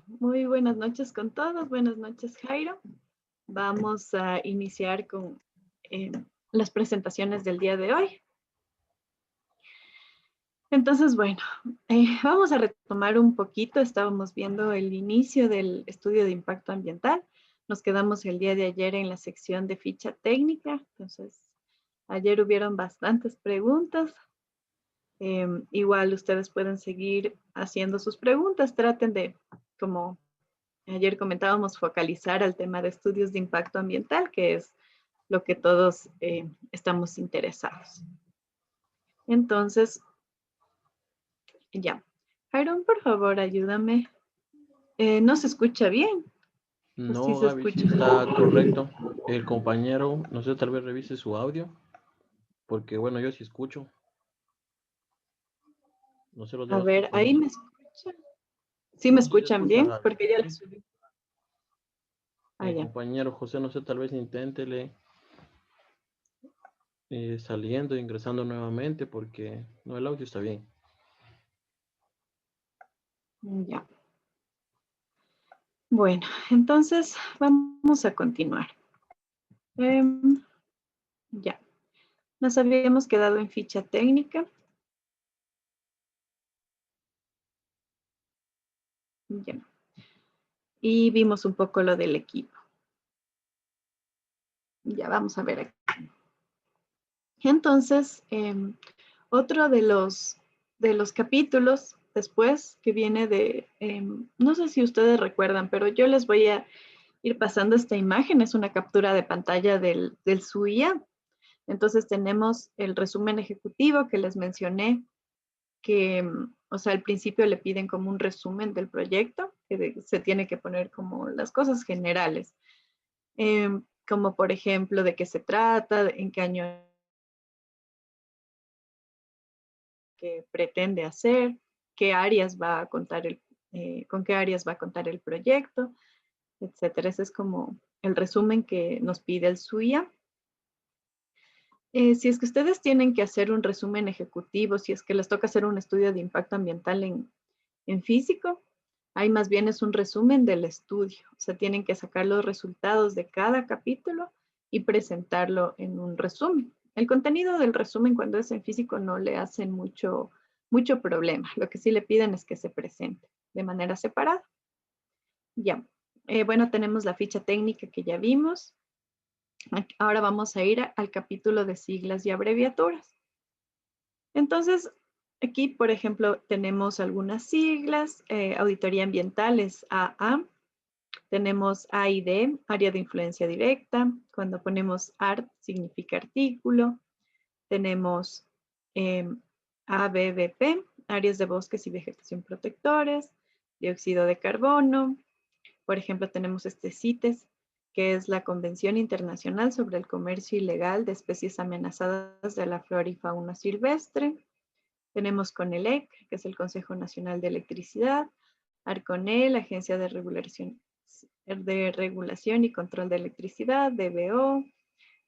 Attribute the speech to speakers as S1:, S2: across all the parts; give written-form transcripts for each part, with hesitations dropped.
S1: Muy buenas noches con todos. Buenas noches, Jairo. Vamos a iniciar con eh, las presentaciones del día de hoy. Entonces, bueno, vamos a retomar un poquito. Estábamos viendo el inicio del estudio de impacto ambiental. Nos quedamos el día de ayer en la sección de ficha técnica. Entonces, ayer hubieron bastantes preguntas. Igual ustedes pueden seguir haciendo sus preguntas. Traten de, como ayer comentábamos, focalizar al tema de estudios de impacto ambiental, que es lo que todos estamos interesados. Entonces, ya. Jaron, por favor, ayúdame. No se escucha bien. ¿O sí
S2: No,
S1: se
S2: Gaby, sí
S1: escucha?
S2: está correcto. El compañero, no sé, tal vez revise su audio, porque bueno, yo sí escucho. No sé los
S1: A
S2: demás
S1: ver, ahí
S2: compañeros.
S1: me escuchan. ¿Sí me
S2: No, sí se
S1: escuchan
S2: escucha,
S1: bien?
S2: Gaby.
S1: Porque ya le
S2: Sí.
S1: subí.
S2: El
S1: Ya.
S2: compañero José, no sé, tal vez inténtele saliendo e ingresando nuevamente, porque no, el audio está bien.
S1: Ya. Bueno, entonces vamos a continuar. Em, ya. Nos habíamos quedado en ficha técnica. Ya. Y vimos un poco lo del equipo. Ya vamos a ver aquí. Entonces, otro de los capítulos después que viene de, no sé si ustedes recuerdan, pero yo les voy a ir pasando esta imagen, es una captura de pantalla del SUIA. Entonces tenemos el resumen ejecutivo que les mencioné, que, o sea, al principio le piden como un resumen del proyecto, se tiene que poner como las cosas generales, como por ejemplo de qué se trata, en qué año que pretende hacer, qué áreas va a contar con qué áreas va a contar el proyecto, etcétera. Ese es como el resumen que nos pide el SUIA. Si es que ustedes tienen que hacer un resumen ejecutivo, si es que les toca hacer un estudio de impacto ambiental en físico, ahí más bien es un resumen del estudio. O sea, tienen que sacar los resultados de cada capítulo y presentarlo en un resumen. El contenido del resumen cuando es en físico no le hacen mucho problema. Lo que sí le piden es que se presente de manera separada. Ya. Bueno, tenemos la ficha técnica que ya vimos. Ahora vamos a ir al capítulo de siglas y abreviaturas. Entonces, aquí, por ejemplo, tenemos algunas siglas. Auditoría ambiental es AA. Tenemos A y D, área de influencia directa. Cuando ponemos ART significa artículo. Tenemos eh, ABVP, áreas de bosques y vegetación protectores. Dióxido de carbono. Por ejemplo, tenemos este CITES, que es la Convención Internacional sobre el Comercio Ilegal de Especies Amenazadas de la Flora y Fauna Silvestre. Tenemos CONELEC, que es el Consejo Nacional de Electricidad, ARCONEL, Agencia de Regulación y Control de Electricidad, DBO,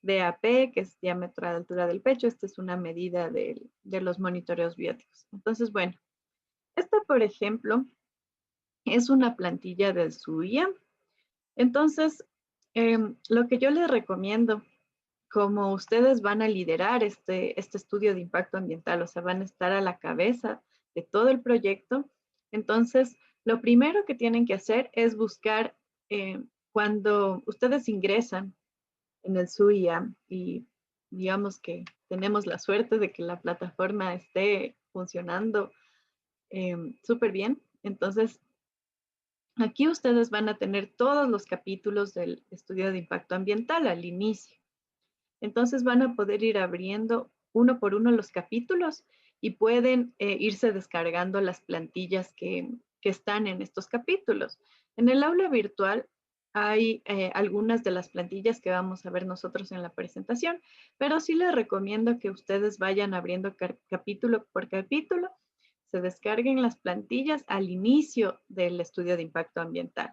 S1: DAP, que es diámetro de altura del pecho. Esta es una medida de los monitoreos bióticos. Entonces, bueno, esta, por ejemplo, es una plantilla del SUIA. Entonces, lo que yo les recomiendo, como ustedes van a liderar este estudio de impacto ambiental, o sea, van a estar a la cabeza de todo el proyecto, entonces lo primero que tienen que hacer es buscar cuando ustedes ingresan en el SUIA y digamos que tenemos la suerte de que la plataforma esté funcionando súper bien, entonces aquí ustedes van a tener todos los capítulos del estudio de impacto ambiental al inicio. Entonces van a poder ir abriendo uno por uno los capítulos y pueden irse descargando las plantillas que están en estos capítulos. En el aula virtual hay algunas de las plantillas que vamos a ver nosotros en la presentación, pero sí les recomiendo que ustedes vayan abriendo capítulo por capítulo, se descarguen las plantillas al inicio del estudio de impacto ambiental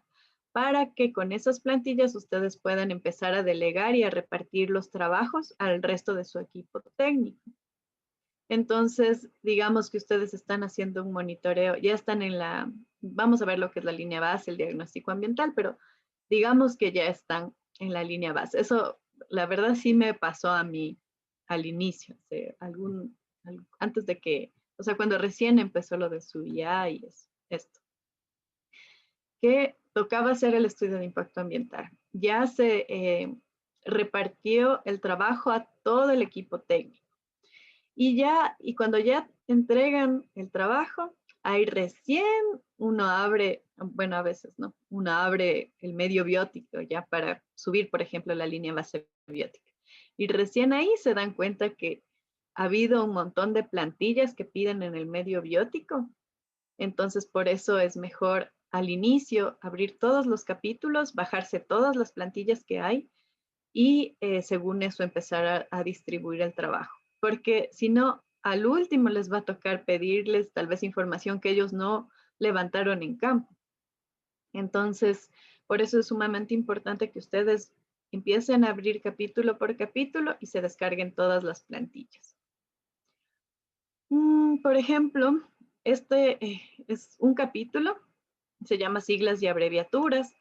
S1: para que con esas plantillas ustedes puedan empezar a delegar y a repartir los trabajos al resto de su equipo técnico. Entonces, digamos que ustedes están haciendo un monitoreo, ya están vamos a ver lo que es la línea base, el diagnóstico ambiental, pero digamos que ya están en la línea base. Eso, la verdad, sí me pasó a mí al inicio, antes de que, o sea, cuando recién empezó lo de su IA y esto, que tocaba hacer el estudio de impacto ambiental. Ya se repartió el trabajo a todo el equipo técnico. Y cuando ya entregan el trabajo, ahí recién uno abre, bueno, a veces, ¿no? Uno abre el medio biótico ya para subir, por ejemplo, la línea base biótica. Y recién ahí se dan cuenta que ha habido un montón de plantillas que piden en el medio biótico. Entonces, por eso es mejor al inicio abrir todos los capítulos, bajarse todas las plantillas que hay y según eso empezar a distribuir el trabajo. Porque si no, al último les va a tocar pedirles tal vez información que ellos no levantaron en campo. Entonces, por eso es sumamente importante que ustedes empiecen a abrir capítulo por capítulo y se descarguen todas las plantillas. Por ejemplo, este es un capítulo, se llama siglas y abreviaturas.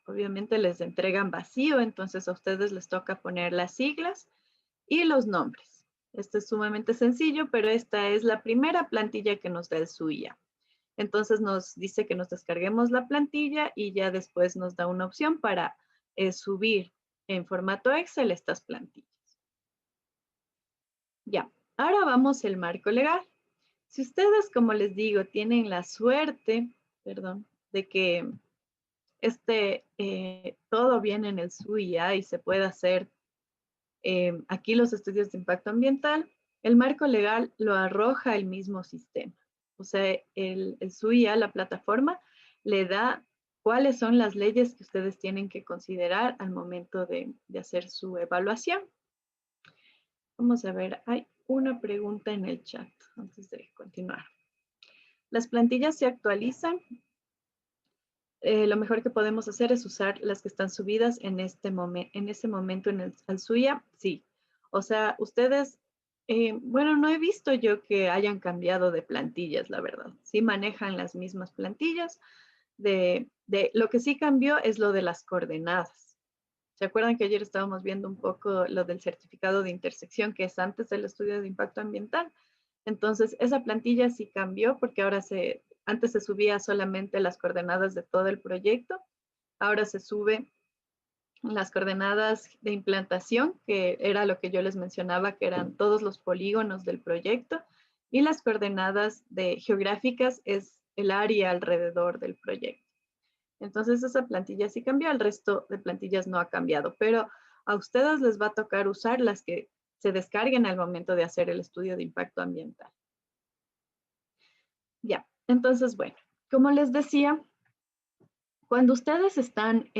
S1: Obviamente les entregan vacío, entonces a ustedes les toca poner las siglas y los nombres. Esto es sumamente sencillo, pero esta es la primera plantilla que nos da el SUIA. Entonces nos dice que nos descarguemos la plantilla y ya después nos da una opción para subir en formato Excel estas plantillas. Ya, ahora vamos al marco legal. Si ustedes, como les digo, tienen la suerte, perdón, de que todo viene en el SUIA y se puede hacer aquí los estudios de impacto ambiental, el marco legal lo arroja el mismo sistema. O sea, el SUIA, la plataforma, le da cuáles son las leyes que ustedes tienen que considerar al momento de hacer su evaluación. Vamos a ver, hay una pregunta en el chat antes de continuar. Las plantillas se actualizan. Lo mejor que podemos hacer es usar las que están subidas en ese momento al SUIA. Sí. O sea, ustedes, bueno, no he visto yo que hayan cambiado de plantillas, la verdad. Sí manejan las mismas plantillas. Lo que sí cambió es lo de las coordenadas. ¿Se acuerdan que ayer estábamos viendo un poco lo del certificado de intersección que es antes del estudio de impacto ambiental? Entonces, esa plantilla sí cambió porque antes se subía solamente las coordenadas de todo el proyecto, ahora se sube las coordenadas de implantación, que era lo que yo les mencionaba, que eran todos los polígonos del proyecto, y las coordenadas geográficas es el área alrededor del proyecto. Entonces esa plantilla sí cambió, el resto de plantillas no ha cambiado, pero a ustedes les va a tocar usar las que se descarguen al momento de hacer el estudio de impacto ambiental. Ya, entonces, bueno, como les decía, cuando ustedes están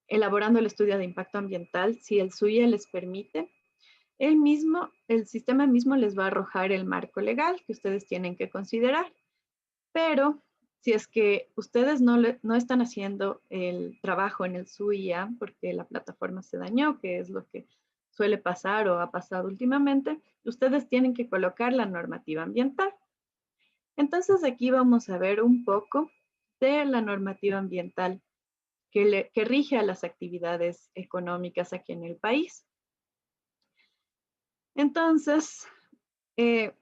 S1: elaborando el estudio de impacto ambiental, si el SUIA les permite, el sistema mismo les va a arrojar el marco legal que ustedes tienen que considerar. Pero si es que ustedes no están haciendo el trabajo en el SUIA porque la plataforma se dañó, que es lo que suele pasar o ha pasado últimamente, ustedes tienen que colocar la normativa ambiental. Entonces aquí vamos a ver un poco de la normativa ambiental que rige a las actividades económicas aquí en el país. Entonces,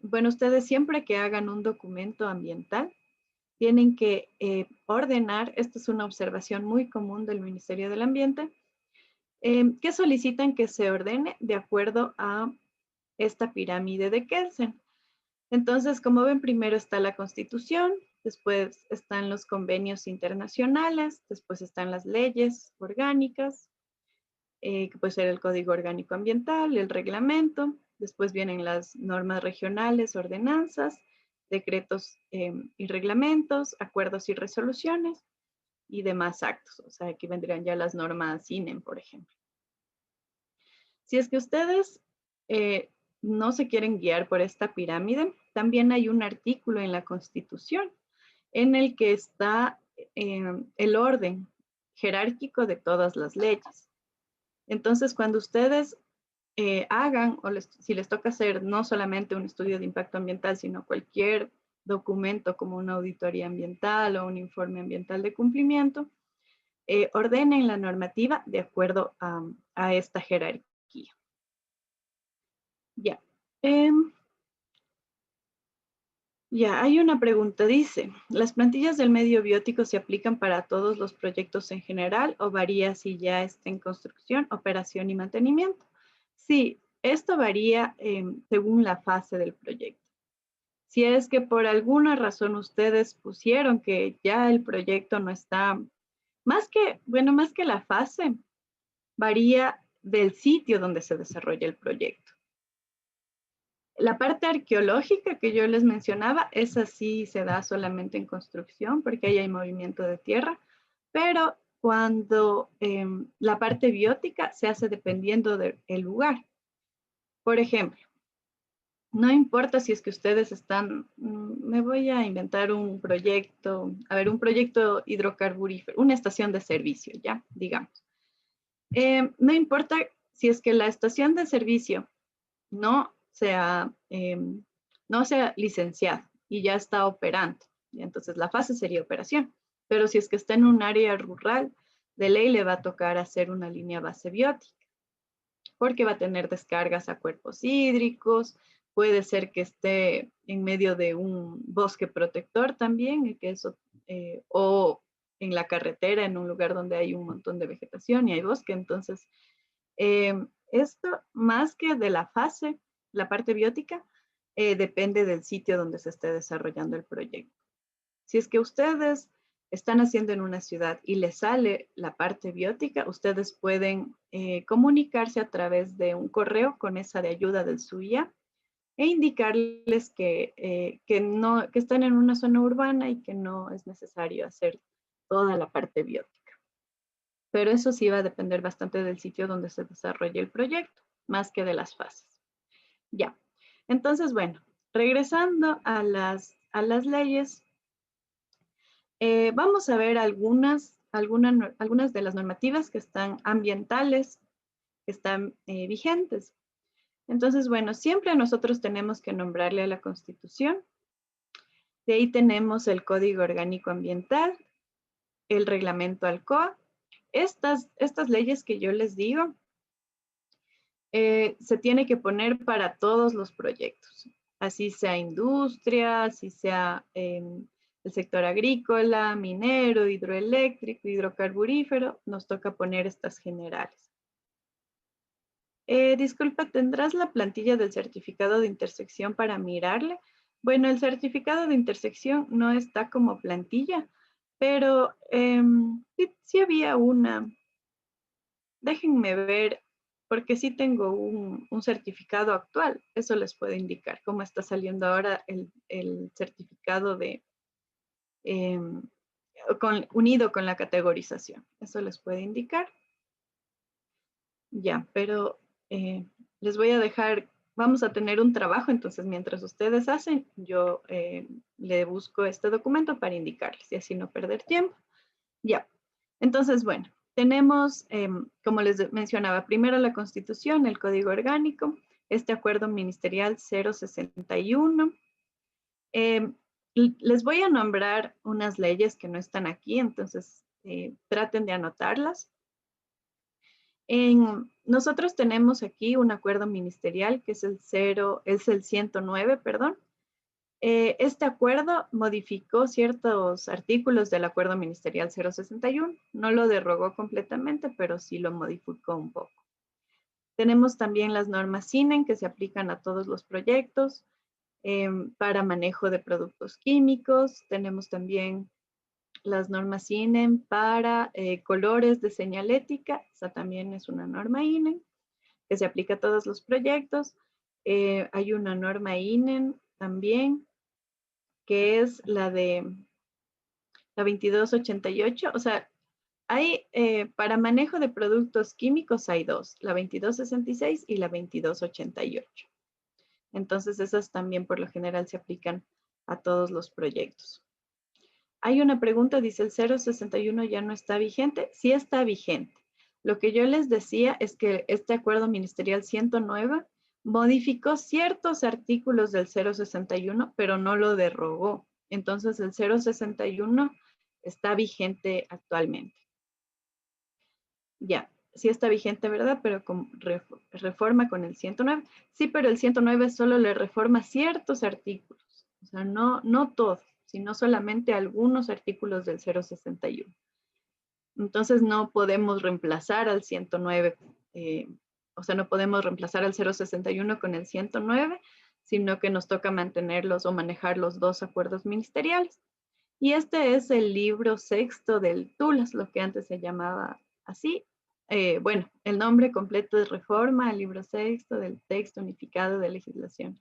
S1: bueno, ustedes siempre que hagan un documento ambiental, tienen que ordenar, esta es una observación muy común del Ministerio del Ambiente, que solicitan que se ordene de acuerdo a esta pirámide de Kelsen. Entonces, como ven, primero está la Constitución, después están los convenios internacionales, después están las leyes orgánicas, que puede ser el Código Orgánico Ambiental, el reglamento, después vienen las normas regionales, ordenanzas, decretos y reglamentos, acuerdos y resoluciones y demás actos. O sea, aquí vendrían ya las normas INEM, por ejemplo. Si es que ustedes no se quieren guiar por esta pirámide, también hay un artículo en la Constitución en el que está el orden jerárquico de todas las leyes. Entonces, cuando ustedes hagan, o si les toca hacer no solamente un estudio de impacto ambiental, sino cualquier documento como una auditoría ambiental o un informe ambiental de cumplimiento, ordenen la normativa de acuerdo a esta jerarquía. Ya. Ya, hay una pregunta, dice, ¿las plantillas del medio biótico se aplican para todos los proyectos en general o varía si ya está en construcción, operación y mantenimiento? Sí, esto varía según la fase del proyecto. Si es que por alguna razón ustedes pusieron que ya el proyecto no está, más que la fase, varía del sitio donde se desarrolla el proyecto. La parte arqueológica que yo les mencionaba, esa sí se da solamente en construcción porque ahí hay movimiento de tierra, pero cuando la parte biótica se hace dependiendo del lugar. Por ejemplo, no importa si es que ustedes están, me voy a inventar un proyecto, un proyecto hidrocarburífero, una estación de servicio, ya, digamos. No importa si es que la estación de servicio no sea licenciado y ya está operando. Y entonces la fase sería operación. Pero si es que está en un área rural, de ley le va a tocar hacer una línea base biótica, porque va a tener descargas a cuerpos hídricos, puede ser que esté en medio de un bosque protector también, o en la carretera, en un lugar donde hay un montón de vegetación y hay bosque. Entonces, esto más que de la fase, la parte biótica, depende del sitio donde se esté desarrollando el proyecto. Si es que ustedes están haciendo en una ciudad y les sale la parte biótica, ustedes pueden comunicarse a través de un correo con esa de ayuda del SUIA e indicarles que están en una zona urbana y que no es necesario hacer toda la parte biótica. Pero eso sí va a depender bastante del sitio donde se desarrolle el proyecto, más que de las fases. Ya. Entonces, bueno, regresando a las leyes, vamos a ver algunas de las normativas que están ambientales, que están vigentes. Entonces, bueno, siempre nosotros tenemos que nombrarle a la Constitución. De ahí tenemos el Código Orgánico Ambiental, el Reglamento ALCOA. Estas leyes que yo les digo, se tiene que poner para todos los proyectos, así sea industria, así sea el sector agrícola, minero, hidroeléctrico, hidrocarburífero, nos toca poner estas generales. Disculpa, ¿tendrás la plantilla del certificado de intersección para mirarle? Bueno, el certificado de intersección no está como plantilla, pero sí había una. Déjenme ver, porque sí tengo un certificado actual. Eso les puede indicar cómo está saliendo ahora el certificado unido con la categorización. Eso les puede indicar. Ya, pero les voy a dejar, vamos a tener un trabajo, entonces mientras ustedes hacen, yo le busco este documento para indicarles y así no perder tiempo. Ya, entonces, bueno, tenemos, como les mencionaba, primero la Constitución, el Código Orgánico, este Acuerdo Ministerial 061. Les voy a nombrar unas leyes que no están aquí, entonces traten de anotarlas. Nosotros tenemos aquí un acuerdo ministerial que es el 109, perdón. Este acuerdo modificó ciertos artículos del acuerdo ministerial 061. No lo derogó completamente, pero sí lo modificó un poco. Tenemos también las normas CINEN que se aplican a todos los proyectos para manejo de productos químicos. Tenemos también las normas INEN para colores de señalética, esa también es una norma INEN que se aplica a todos los proyectos. Hay una norma INEN también, que es la 2288, o sea, hay para manejo de productos químicos hay dos, la 2266 y la 2288. Entonces esas también por lo general se aplican a todos los proyectos. Hay una pregunta, dice el 061 ya no está vigente. Sí está vigente. Lo que yo les decía es que este acuerdo ministerial 109 modificó ciertos artículos del 061, pero no lo derogó. Entonces el 061 está vigente actualmente. Ya, sí está vigente, ¿verdad? Pero con reforma con el 109. Sí, pero el 109 solo le reforma ciertos artículos. O sea, no todos, sino solamente algunos artículos del 061. Entonces no podemos reemplazar al 109, o sea, no podemos reemplazar al 061 con el 109, sino que nos toca mantenerlos o manejar los dos acuerdos ministeriales. Y este es el libro sexto del TULAS, lo que antes se llamaba así. Bueno, el nombre completo es Reforma al libro sexto del texto unificado de legislación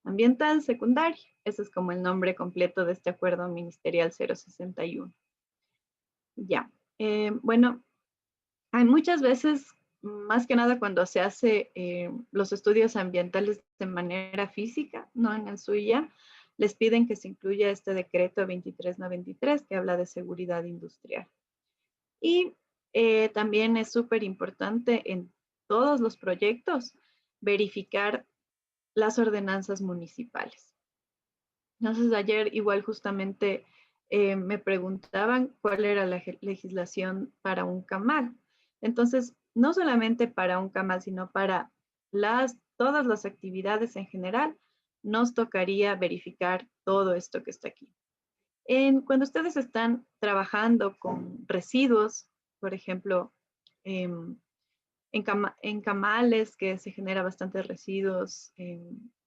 S1: ambiental secundaria. Ese es como el nombre completo de este acuerdo ministerial 061. Ya. Bueno, hay muchas veces, más que nada cuando se hace los estudios ambientales de manera física, no en el SUIA, les piden que se incluya este decreto 2393 que habla de seguridad industrial. Y también es súper importante en todos los proyectos verificar las ordenanzas municipales. Entonces ayer igual justamente me preguntaban cuál era la legislación para un camal. Entonces, no solamente para un camal, sino para todas las actividades en general, nos tocaría verificar todo esto que está aquí. Cuando ustedes están trabajando con residuos, por ejemplo, en camales que se genera bastantes residuos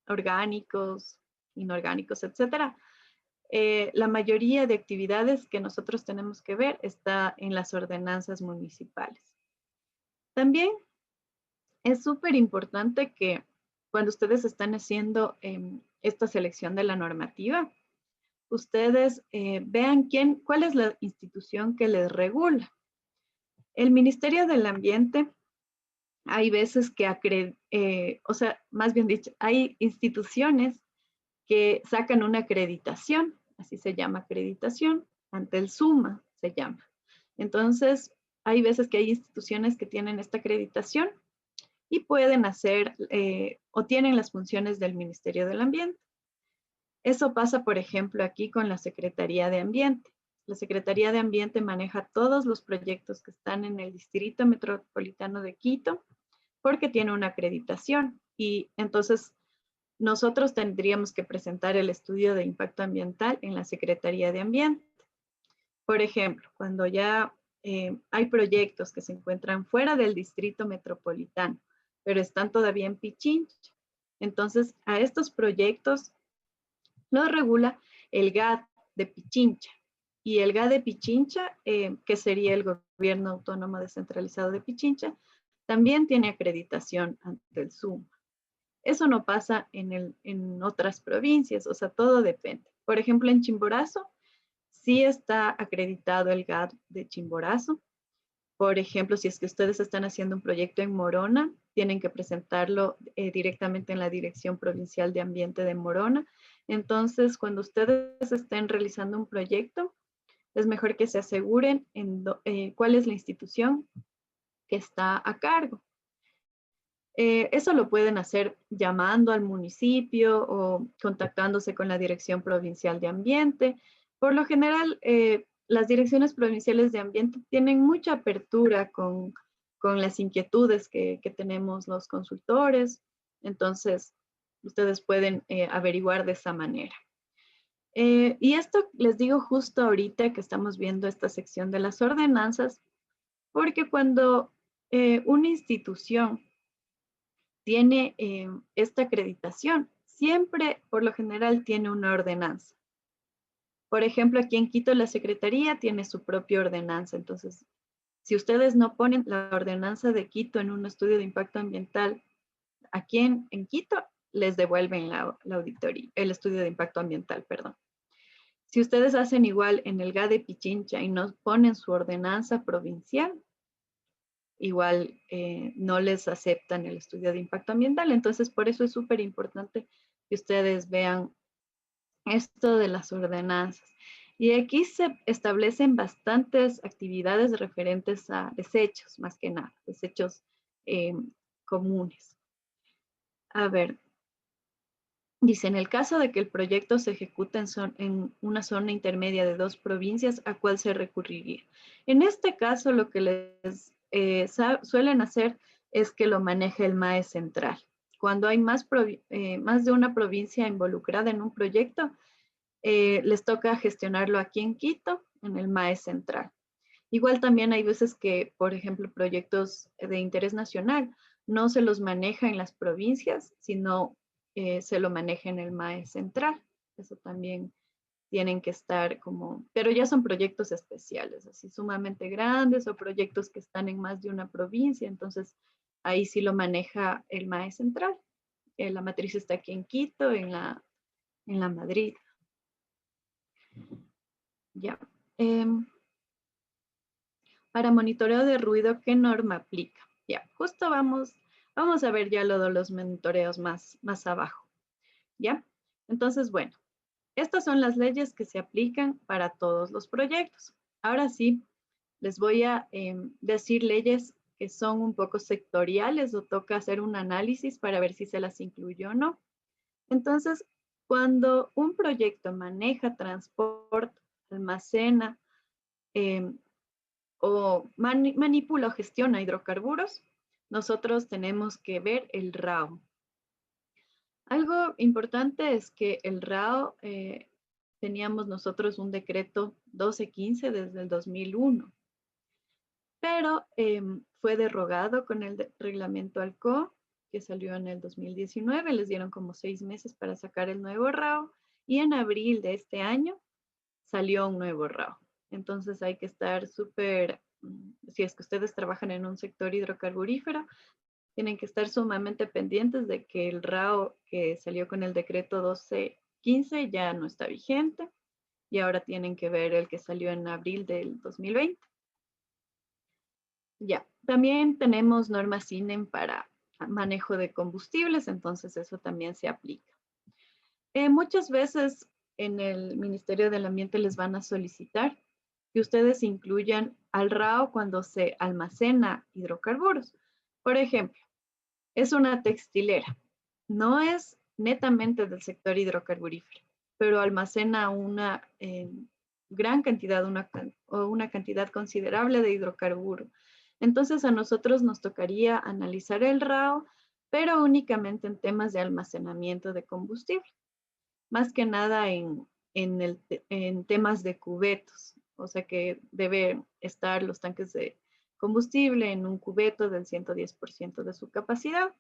S1: orgánicos, inorgánicos, etcétera. La mayoría de actividades que nosotros tenemos que ver está en las ordenanzas municipales. También es súper importante que cuando ustedes están haciendo esta selección de la normativa, ustedes vean cuál es la institución que les regula. El Ministerio del Ambiente, hay veces que, o sea, más bien dicho, hay instituciones que sacan una acreditación, así se llama acreditación, ante el SUMA se llama. Entonces, hay veces que hay instituciones que tienen esta acreditación y pueden hacer o tienen las funciones del Ministerio del Ambiente. Eso pasa, por ejemplo, aquí con la Secretaría de Ambiente. La Secretaría de Ambiente maneja todos los proyectos que están en el Distrito Metropolitano de Quito porque tiene una acreditación y entonces nosotros tendríamos que presentar el estudio de impacto ambiental en la Secretaría de Ambiente. Por ejemplo, cuando ya hay proyectos que se encuentran fuera del Distrito Metropolitano, pero están todavía en Pichincha, entonces a estos proyectos los regula el GAD de Pichincha. Y el GAD de Pichincha, que sería el Gobierno Autónomo Descentralizado de Pichincha, también tiene acreditación ante el SUMA. Eso no pasa en otras provincias, o sea, todo depende. Por ejemplo, en Chimborazo, sí está acreditado el GAD de Chimborazo. Por ejemplo, si es que ustedes están haciendo un proyecto en Morona, tienen que presentarlo directamente en la Dirección Provincial de Ambiente de Morona. Entonces, cuando ustedes estén realizando un proyecto, es mejor que se aseguren cuál es la institución que está a cargo. Eso lo pueden hacer llamando al municipio o contactándose con la Dirección Provincial de Ambiente. Por lo general, las direcciones provinciales de ambiente tienen mucha apertura con las inquietudes que tenemos los consultores. Entonces, ustedes pueden averiguar de esa manera. Y esto les digo justo ahorita que estamos viendo esta sección de las ordenanzas, porque cuando una institución tiene esta acreditación, siempre, por lo general, tiene una ordenanza. Por ejemplo, aquí en Quito la Secretaría tiene su propia ordenanza. Entonces, si ustedes no ponen la ordenanza de Quito en un estudio de impacto ambiental, aquí en Quito les devuelven la auditoría, el estudio de impacto ambiental, perdón. Si ustedes hacen igual en el GA de Pichincha y no ponen su ordenanza provincial, igual no les aceptan el estudio de impacto ambiental. Entonces, por eso es súper importante que ustedes vean esto de las ordenanzas. Y aquí se establecen bastantes actividades referentes a desechos, más que nada, desechos comunes. A ver, dice, en el caso de que el proyecto se ejecute en una zona intermedia de 2 provincias, ¿a cuál se recurriría? En este caso, lo que les suelen hacer es que lo maneje el MAE central. Cuando hay más de una provincia involucrada en un proyecto, les toca gestionarlo aquí en Quito, en el MAE central. Igual también hay veces que, por ejemplo, proyectos de interés nacional no se los maneja en las provincias, sino se lo maneja en el MAE central. Eso también tienen que estar como, pero ya son proyectos especiales, así sumamente grandes o proyectos que están en más de una provincia, entonces ahí sí lo maneja el MAE central. La matriz está aquí en Quito, en la Madrid. Ya. Para monitoreo de ruido, ¿qué norma aplica? Ya, justo vamos a ver ya lo de los monitoreos más abajo. ¿Ya? Entonces, bueno, estas son las leyes que se aplican para todos los proyectos. Ahora sí, les voy a decir leyes que son un poco sectoriales o toca hacer un análisis para ver si se las incluyó o no. Entonces, cuando un proyecto maneja, transporta, almacena o manipula o gestiona hidrocarburos, nosotros tenemos que ver el RAO. Algo importante es que el RAO, teníamos nosotros un decreto 1215 desde el 2001, pero fue derogado con el reglamento ALCO, que salió en el 2019, les dieron como 6 meses para sacar el nuevo RAO, y en abril de este año salió un nuevo RAO. Entonces hay que estar súper, si es que ustedes trabajan en un sector hidrocarburífero, tienen que estar sumamente pendientes de que el RAO que salió con el decreto 1215 ya no está vigente y ahora tienen que ver el que salió en abril del 2020. Ya, también tenemos normas INEM para manejo de combustibles, entonces eso también se aplica. Muchas veces en el Ministerio del Ambiente les van a solicitar que ustedes incluyan al RAO cuando se almacena hidrocarburos. Por ejemplo, es una textilera. No es netamente del sector hidrocarburífero, pero almacena una gran cantidad, una cantidad considerable de hidrocarburo. Entonces a nosotros nos tocaría analizar el RAO, pero únicamente en temas de almacenamiento de combustible. Más que nada en temas de cubetos, o sea que deben estar los tanques de combustible en un cubeto del 110% de su capacidad.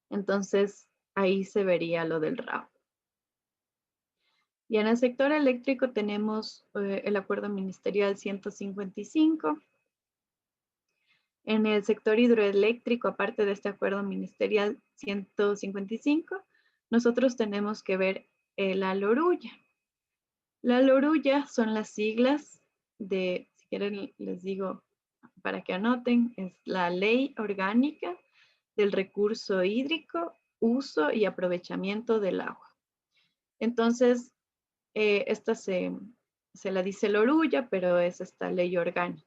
S1: Entonces, ahí se vería lo del RAO. Y en el sector eléctrico tenemos el acuerdo ministerial 155. En el sector hidroeléctrico, aparte de este acuerdo ministerial 155, nosotros tenemos que ver la LORUYA. La LORUYA son las siglas de, si quieren les digo para que anoten, es la Ley Orgánica del Recurso Hídrico, Uso y Aprovechamiento del Agua. Entonces, esta se la dice LORUYA, pero es esta ley orgánica.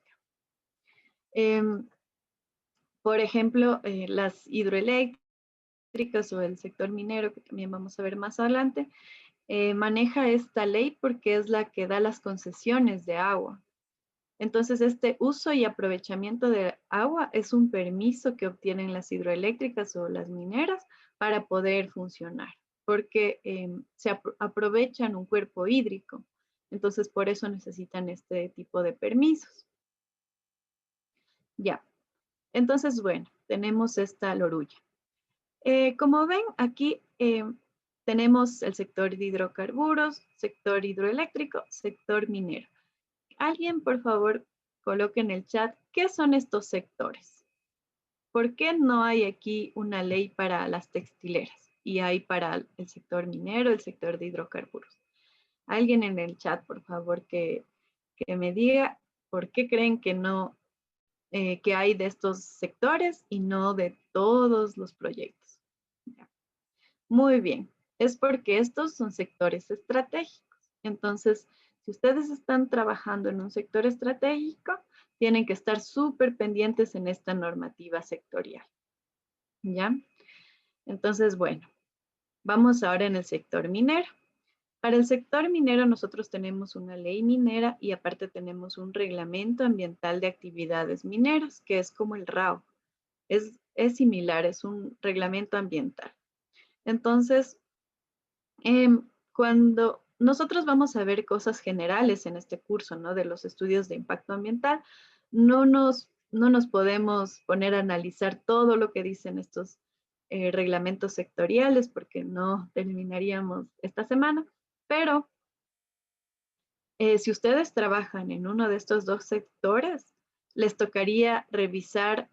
S1: Por ejemplo, las hidroeléctricas o el sector minero, que también vamos a ver más adelante, maneja esta ley porque es la que da las concesiones de agua. Entonces, este uso y aprovechamiento de agua es un permiso que obtienen las hidroeléctricas o las mineras para poder funcionar, porque se aprovechan un cuerpo hídrico. Entonces, por eso necesitan este tipo de permisos. Ya. Entonces, bueno, tenemos esta LORUYA. Como ven, aquí tenemos el sector de hidrocarburos, sector hidroeléctrico, sector minero. Alguien, por favor, coloque en el chat qué son estos sectores. ¿Por qué no hay aquí una ley para las textileras y hay para el sector minero, el sector de hidrocarburos? Alguien en el chat, por favor, que me diga por qué creen que no, que hay de estos sectores y no de todos los proyectos. Muy bien, es porque estos son sectores estratégicos. Entonces, si ustedes están trabajando en un sector estratégico, tienen que estar súper pendientes en esta normativa sectorial. ¿Ya? Entonces, bueno, vamos ahora en el sector minero. Para el sector minero nosotros tenemos una ley minera y aparte tenemos un reglamento ambiental de actividades mineras, que es como el RAO. Es similar, es un reglamento ambiental. Entonces, cuando nosotros vamos a ver cosas generales en este curso, ¿no? De los estudios de impacto ambiental, no nos podemos poner a analizar todo lo que dicen estos reglamentos sectoriales porque no terminaríamos esta semana, pero si ustedes trabajan en uno de estos dos sectores, les tocaría revisar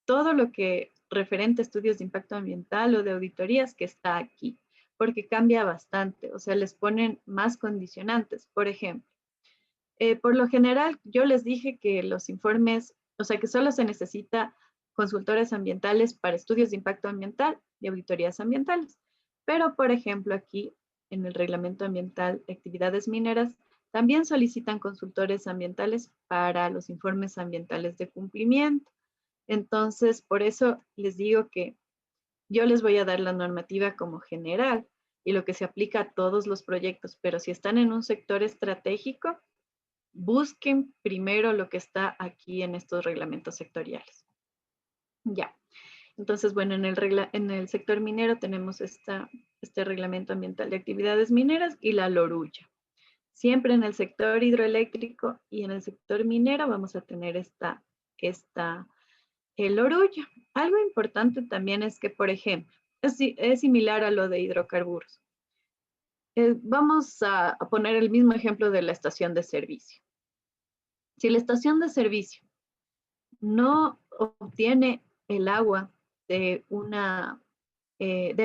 S1: todo lo que referente a estudios de impacto ambiental o de auditorías que está aquí, porque cambia bastante, o sea, les ponen más condicionantes. Por ejemplo, por lo general, yo les dije que los informes, o sea, que solo se necesita consultores ambientales para estudios de impacto ambiental y auditorías ambientales. Pero, por ejemplo, aquí en el Reglamento Ambiental de Actividades Mineras, también solicitan consultores ambientales para los informes ambientales de cumplimiento. Entonces, por eso les digo que yo les voy a dar la normativa como general y lo que se aplica a todos los proyectos, pero si están en un sector estratégico, busquen primero lo que está aquí en estos reglamentos sectoriales. Ya. Entonces, bueno, en el sector minero tenemos este reglamento ambiental de actividades mineras y la LORUYA. Siempre en el sector hidroeléctrico y en el sector minero vamos a tener el LORUYA. Algo importante también es que, por ejemplo, es similar a lo de hidrocarburos. Vamos a poner el mismo ejemplo de la estación de servicio. Si la estación de servicio no obtiene el agua del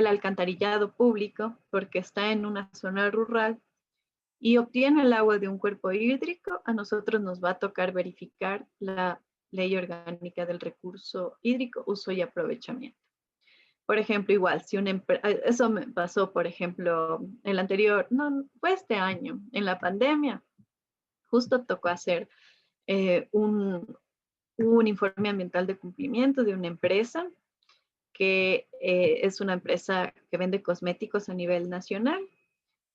S1: alcantarillado público porque está en una zona rural y obtiene el agua de un cuerpo hídrico, a nosotros nos va a tocar verificar la Ley Orgánica del Recurso Hídrico, Uso y Aprovechamiento. Por ejemplo, igual, si una empresa, eso me pasó, por ejemplo, el anterior, no, fue este año, en la pandemia, justo tocó hacer un informe ambiental de cumplimiento de una empresa que es una empresa que vende cosméticos a nivel nacional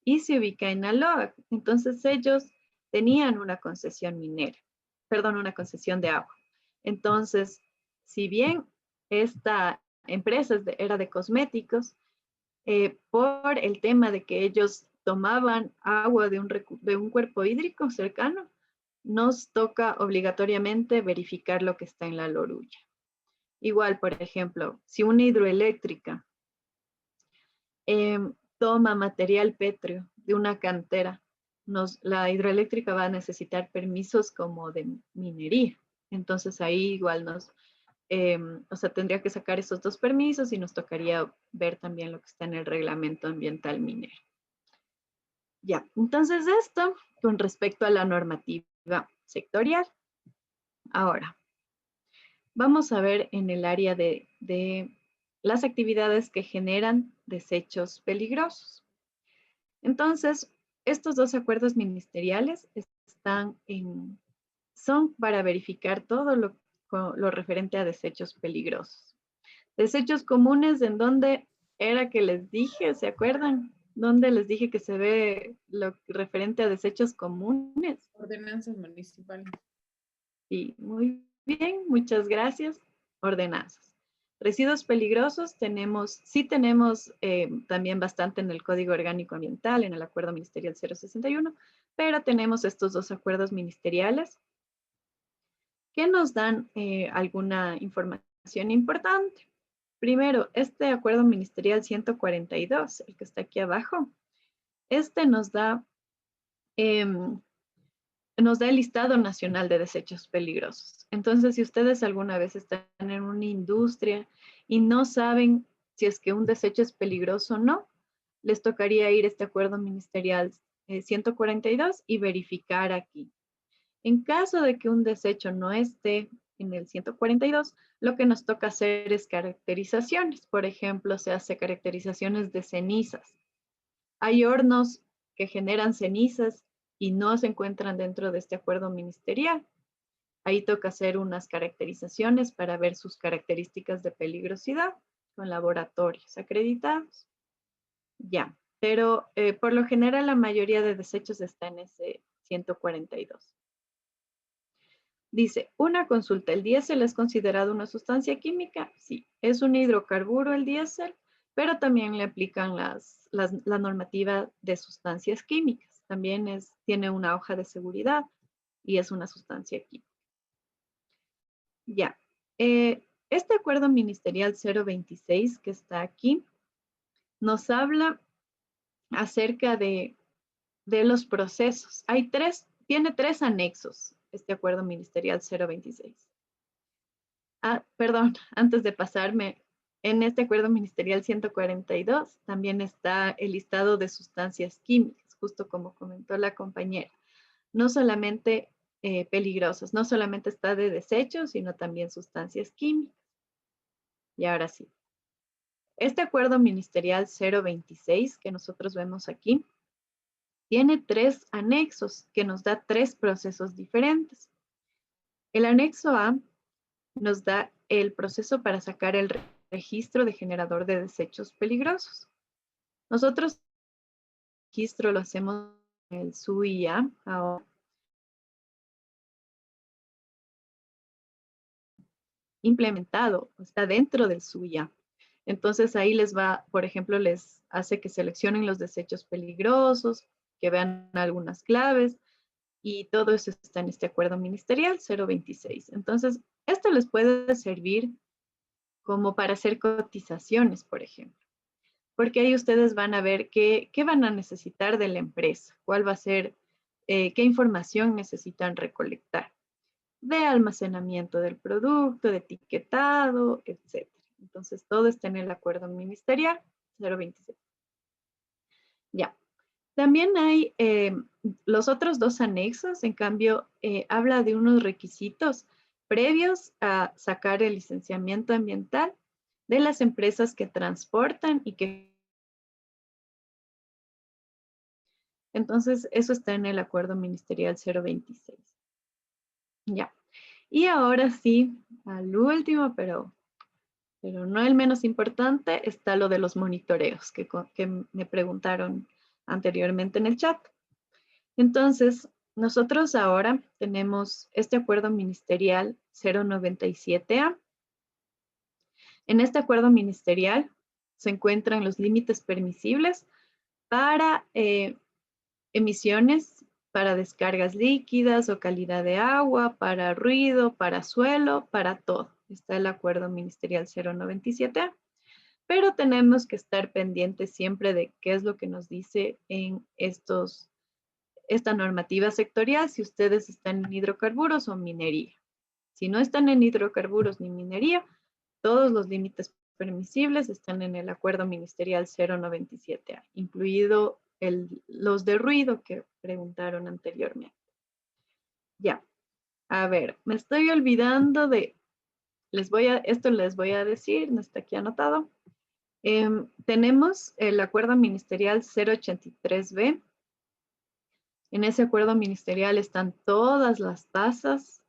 S1: y se ubica en Aloa. Entonces ellos tenían una concesión minera, perdón, una concesión de agua. Entonces, si bien esta empresa era de cosméticos, por el tema de que ellos tomaban agua de un cuerpo hídrico cercano, nos toca obligatoriamente verificar lo que está en la LORUYA. Igual, por ejemplo, si una hidroeléctrica toma material pétreo de una cantera, la hidroeléctrica va a necesitar permisos como de minería. Entonces ahí igual o sea, tendría que sacar esos dos permisos y nos tocaría ver también lo que está en el reglamento ambiental minero. Ya, entonces esto con respecto a la normativa sectorial. Ahora, vamos a ver en el área de las actividades que generan desechos peligrosos. Entonces, estos dos acuerdos ministeriales son para verificar todo lo referente a desechos peligrosos. Desechos comunes, en donde era que les dije, ¿se acuerdan? Donde les dije que se ve lo referente a desechos comunes.
S3: Ordenanzas municipales.
S1: Sí, muy bien, muchas gracias. Ordenanzas. Residuos peligrosos sí tenemos también bastante en el Código Orgánico Ambiental, en el Acuerdo Ministerial 061, pero tenemos estos dos acuerdos ministeriales que nos dan alguna información importante. Primero, este Acuerdo Ministerial 142, el que está aquí abajo, este nos da el listado nacional de desechos peligrosos. Entonces, si ustedes alguna vez están en una industria y no saben si es que un desecho es peligroso o no, les tocaría ir a este acuerdo ministerial 142 y verificar aquí. En caso de que un desecho no esté en el 142, lo que nos toca hacer es caracterizaciones. Por ejemplo, se hace caracterizaciones de cenizas. Hay hornos que generan cenizas y no se encuentran dentro de este acuerdo ministerial. Ahí toca hacer unas caracterizaciones para ver sus características de peligrosidad con laboratorios acreditados. Ya, pero por lo general la mayoría de desechos está en ese 142. Dice, una consulta, ¿el diésel es considerado una sustancia química? Sí, es un hidrocarburo el diésel, pero también le aplican la normativa de sustancias químicas. También tiene una hoja de seguridad y es una sustancia química. Ya, este acuerdo ministerial 026 que está aquí nos habla acerca de los procesos. Tiene tres anexos este acuerdo ministerial 026. Perdón, antes de pasarme, en este acuerdo ministerial 142 también está el listado de sustancias químicas, justo como comentó la compañera. No solamente peligrosas, no solamente está de desechos, sino también sustancias químicas. Y ahora sí. Este acuerdo ministerial 026 que nosotros vemos aquí, tiene tres anexos que nos da tres procesos diferentes. El anexo A nos da el proceso para sacar el registro de generador de desechos peligrosos. Nosotros el registro lo hacemos en el SUIA ahora. Implementado, está dentro del SUIA. Entonces ahí les va, por ejemplo, les hace que seleccionen los desechos peligrosos, que vean algunas claves, y todo eso está en este acuerdo ministerial 026. Entonces, esto les puede servir como para hacer cotizaciones, por ejemplo, porque ahí ustedes van a ver qué van a necesitar de la empresa, cuál va a ser, qué información necesitan recolectar, de almacenamiento del producto, de etiquetado, etc. Entonces, todo está en el acuerdo ministerial 026. Ya. También hay los otros dos anexos, en cambio, habla de unos requisitos previos a sacar el licenciamiento ambiental de las empresas que transportan y que... Entonces, eso está en el acuerdo ministerial 026. Ya. Y ahora sí, al último, pero no el menos importante, está lo de los monitoreos que me preguntaron anteriormente en el chat. Entonces, nosotros ahora tenemos este acuerdo ministerial 097A. En este acuerdo ministerial se encuentran los límites permisibles para emisiones, para descargas líquidas o calidad de agua, para ruido, para suelo, para todo. Está el acuerdo ministerial 097A. Pero tenemos que estar pendientes siempre de qué es lo que nos dice en esta normativa sectorial, si ustedes están en hidrocarburos o minería. Si no están en hidrocarburos ni minería, todos los límites permisibles están en el acuerdo ministerial 097A, incluido los de ruido que preguntaron anteriormente. Ya, a ver, me estoy olvidando de, esto les voy a decir, no está aquí anotado. Tenemos el acuerdo ministerial 083B. En ese acuerdo ministerial están todas las tasas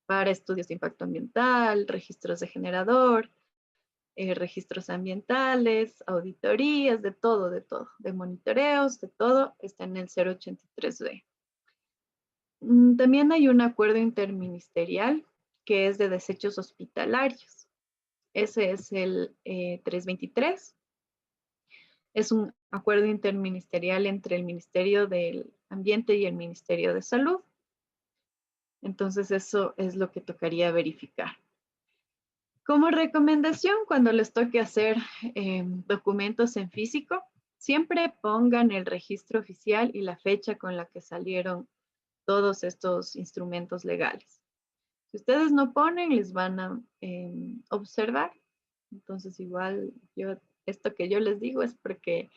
S1: para estudios de impacto ambiental, registros de generador, registros ambientales, auditorías, de todo, de monitoreos, de todo, está en el 083B. También hay un acuerdo interministerial que es de desechos hospitalarios. Ese es el 323. Es un acuerdo interministerial entre el Ministerio del Ambiente y el Ministerio de Salud. Entonces, eso es lo que tocaría verificar. Como recomendación, cuando les toque hacer documentos en físico, siempre pongan el registro oficial y la fecha con la que salieron todos estos instrumentos legales. Si ustedes no ponen, les van a observar. Entonces, igual, esto que yo les digo es porque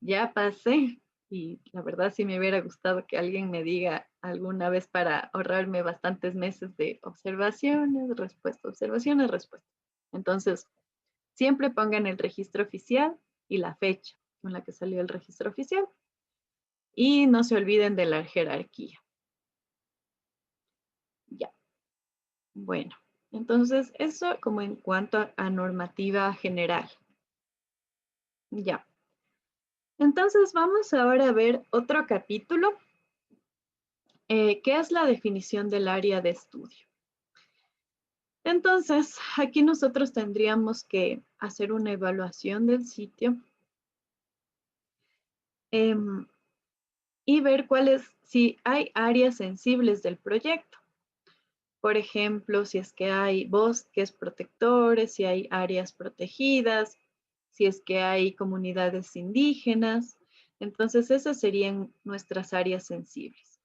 S1: ya pasé y la verdad sí me hubiera gustado que alguien me diga alguna vez para ahorrarme bastantes meses de observaciones, respuestas, observaciones, respuestas. Entonces, siempre pongan el registro oficial y la fecha con la que salió el registro oficial. Y no se olviden de la jerarquía. Ya. Bueno, entonces eso como en cuanto a normativa general. Ya. Entonces vamos ahora a ver otro capítulo, que es la definición del área de estudio. Entonces, aquí nosotros tendríamos que hacer una evaluación del sitio y ver si hay áreas sensibles del proyecto. Por ejemplo, si es que hay bosques protectores, si hay áreas protegidas, si es que hay comunidades indígenas. Entonces, esas serían nuestras áreas sensibles.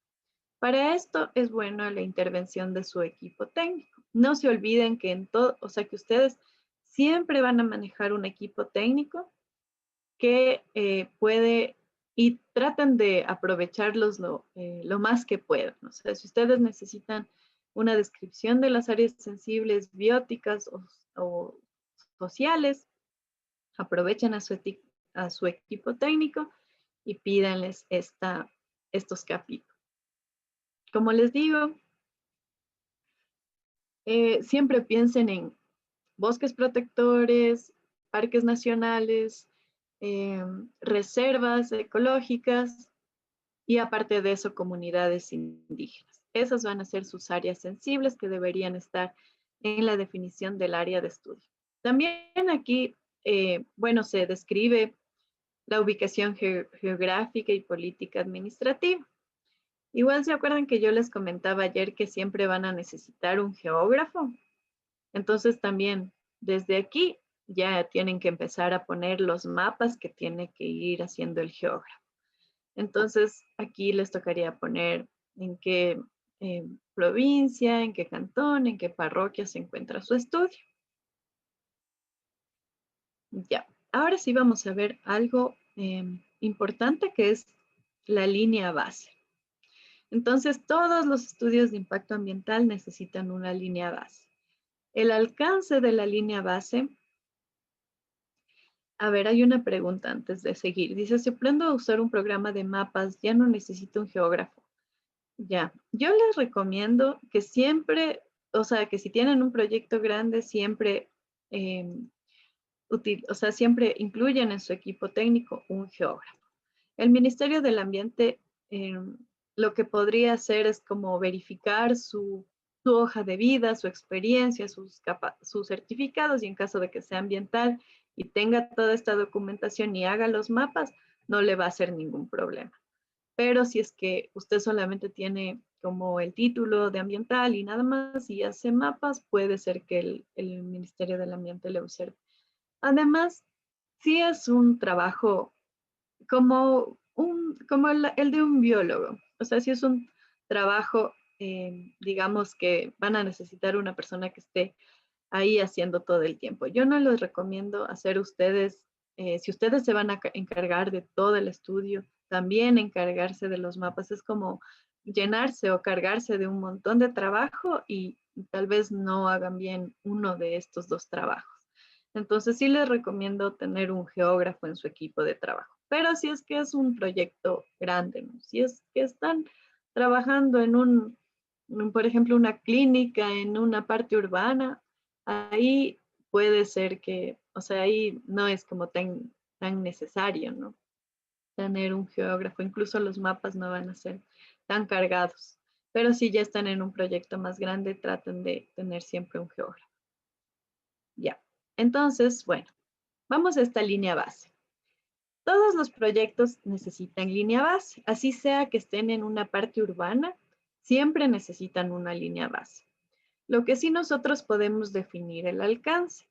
S1: Para esto es buena la intervención de su equipo técnico. No se olviden que en todo, o sea, que ustedes siempre van a manejar un equipo técnico que puede y traten de aprovecharlos lo más que puedan. O sea, si ustedes necesitan una descripción de las áreas sensibles bióticas o sociales, aprovechen a su equipo técnico y pídanles estos capítulos. Como les digo, siempre piensen en bosques protectores, parques nacionales, reservas ecológicas y aparte de eso, comunidades indígenas. Esas van a ser sus áreas sensibles que deberían estar en la definición del área de estudio. También aquí, bueno, se describe la ubicación geográfica y política administrativa. Igual se acuerdan que yo les comentaba ayer que siempre van a necesitar un geógrafo. Entonces también desde aquí ya tienen que empezar a poner los mapas que tiene que ir haciendo el geógrafo. Entonces aquí les tocaría poner en qué provincia, en qué cantón, en qué parroquia se encuentra su estudio. Ya, ahora sí vamos a ver algo importante que es la línea base. Entonces, todos los estudios de impacto ambiental necesitan una línea base. El alcance de la línea base. A ver, hay una pregunta antes de seguir. Dice, si aprendo a usar un programa de mapas, ya no necesito un geógrafo. Ya, yo les recomiendo que siempre, o sea, que si tienen un proyecto grande, siempre, siempre incluyan en su equipo técnico un geógrafo. El Ministerio del Ambiente lo que podría hacer es como verificar su hoja de vida, su experiencia, sus certificados y en caso de que sea ambiental y tenga toda esta documentación y haga los mapas, no le va a hacer ningún problema. Pero si es que usted solamente tiene como el título de ambiental y nada más y hace mapas, puede ser que el Ministerio del Ambiente le observe. Además, sí es un trabajo como el de un biólogo. O sea, si es un trabajo, digamos que van a necesitar una persona que esté ahí haciendo todo el tiempo. Yo no les recomiendo hacer ustedes, si ustedes se van a encargar de todo el estudio, también encargarse de los mapas. Es como llenarse o cargarse de un montón de trabajo y tal vez no hagan bien uno de estos dos trabajos. Entonces sí les recomiendo tener un geógrafo en su equipo de trabajo. Pero si es que es un proyecto grande, ¿no? Si es que están trabajando en por ejemplo, una clínica en una parte urbana, ahí puede ser que, o sea, ahí no es como tan necesario, ¿no? Tener un geógrafo, incluso los mapas no van a ser tan cargados. Pero si ya están en un proyecto más grande, traten de tener siempre un geógrafo. Ya, entonces, bueno, vamos a esta línea base. Todos los proyectos necesitan línea base, así sea que estén en una parte urbana, siempre necesitan una línea base. Lo que sí nosotros podemos definir el alcance.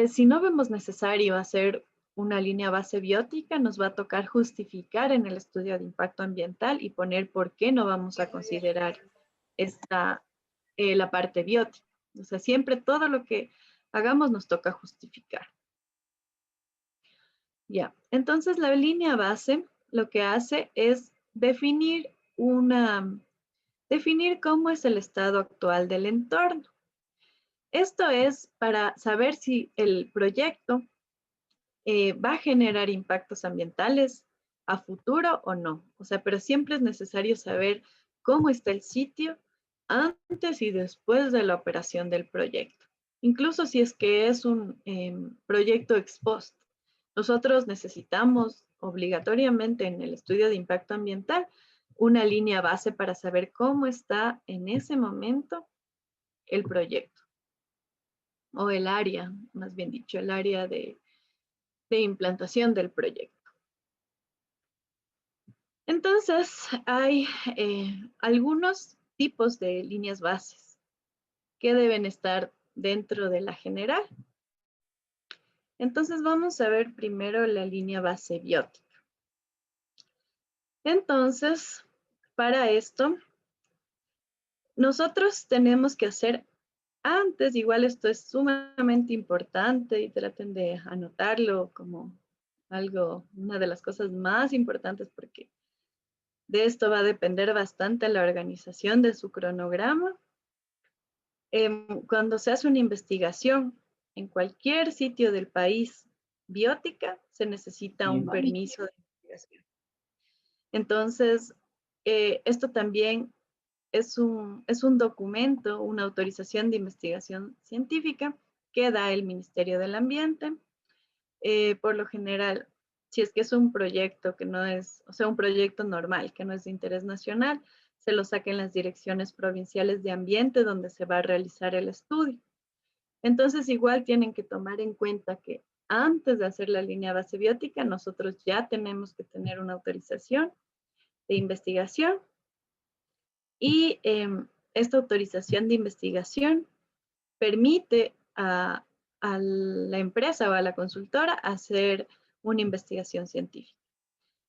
S1: Si no vemos necesario hacer una línea base biótica, nos va a tocar justificar en el estudio de impacto ambiental y poner por qué no vamos a considerar la parte biótica. O sea, siempre todo lo que hagamos nos toca justificar. Ya, entonces la línea base lo que hace es definir cómo es el estado actual del entorno. Esto es para saber si el proyecto va a generar impactos ambientales a futuro o no. O sea, pero siempre es necesario saber cómo está el sitio antes y después de la operación del proyecto. Incluso si es que es un proyecto ex post. Nosotros necesitamos obligatoriamente en el estudio de impacto ambiental una línea base para saber cómo está en ese momento el proyecto o el área, más bien dicho, el área de implantación del proyecto. Entonces, hay algunos tipos de líneas bases que deben estar dentro de la general. Entonces, vamos a ver primero la línea base biótica. Entonces, para esto, nosotros tenemos que hacer antes, igual esto es sumamente importante y traten de anotarlo como algo, una de las cosas más importantes porque de esto va a depender bastante la organización de su cronograma. Cuando se hace una investigación en cualquier sitio del país biótica, se necesita un permiso de investigación. Entonces, esto también es un documento, una autorización de investigación científica que da el Ministerio del Ambiente. Por lo general, si es que es un proyecto que no es, o sea, un proyecto normal, que no es de interés nacional, se lo saca en las direcciones provinciales de ambiente donde se va a realizar el estudio. Entonces, igual tienen que tomar en cuenta que antes de hacer la línea base biótica, nosotros ya tenemos que tener una autorización de investigación y esta autorización de investigación permite a la empresa o a la consultora hacer una investigación científica.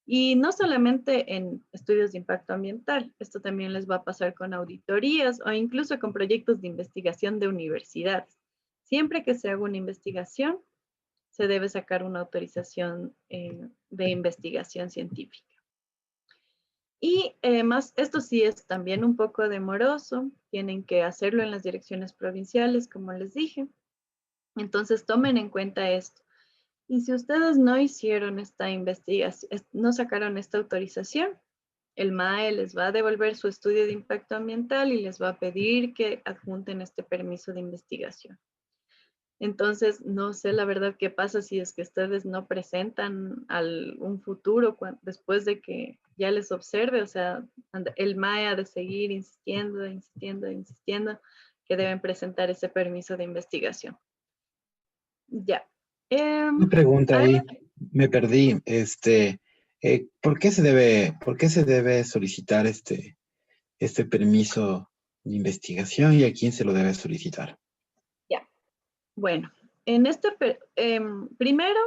S1: Y no solamente en estudios de impacto ambiental, esto también les va a pasar con auditorías o incluso con proyectos de investigación de universidades. Siempre que se haga una investigación, se debe sacar una autorización de investigación científica. Y más, esto sí es también un poco demoroso, tienen que hacerlo en las direcciones provinciales, como les dije. Entonces tomen en cuenta esto. Y si ustedes no hicieron esta investigación, no sacaron esta autorización, el MAE les va a devolver su estudio de impacto ambiental y les va a pedir que adjunten este permiso de investigación. Entonces, no sé la verdad qué pasa si es que ustedes no presentan un futuro después de que ya les observe, o sea, el MAE ha de seguir insistiendo, insistiendo, insistiendo que deben presentar ese permiso de investigación. Ya.
S4: Una pregunta
S1: Algo
S4: ahí, me perdí. ¿Por qué se debe solicitar este permiso de investigación y a quién se lo debe solicitar?
S1: Ya. Bueno, en primero,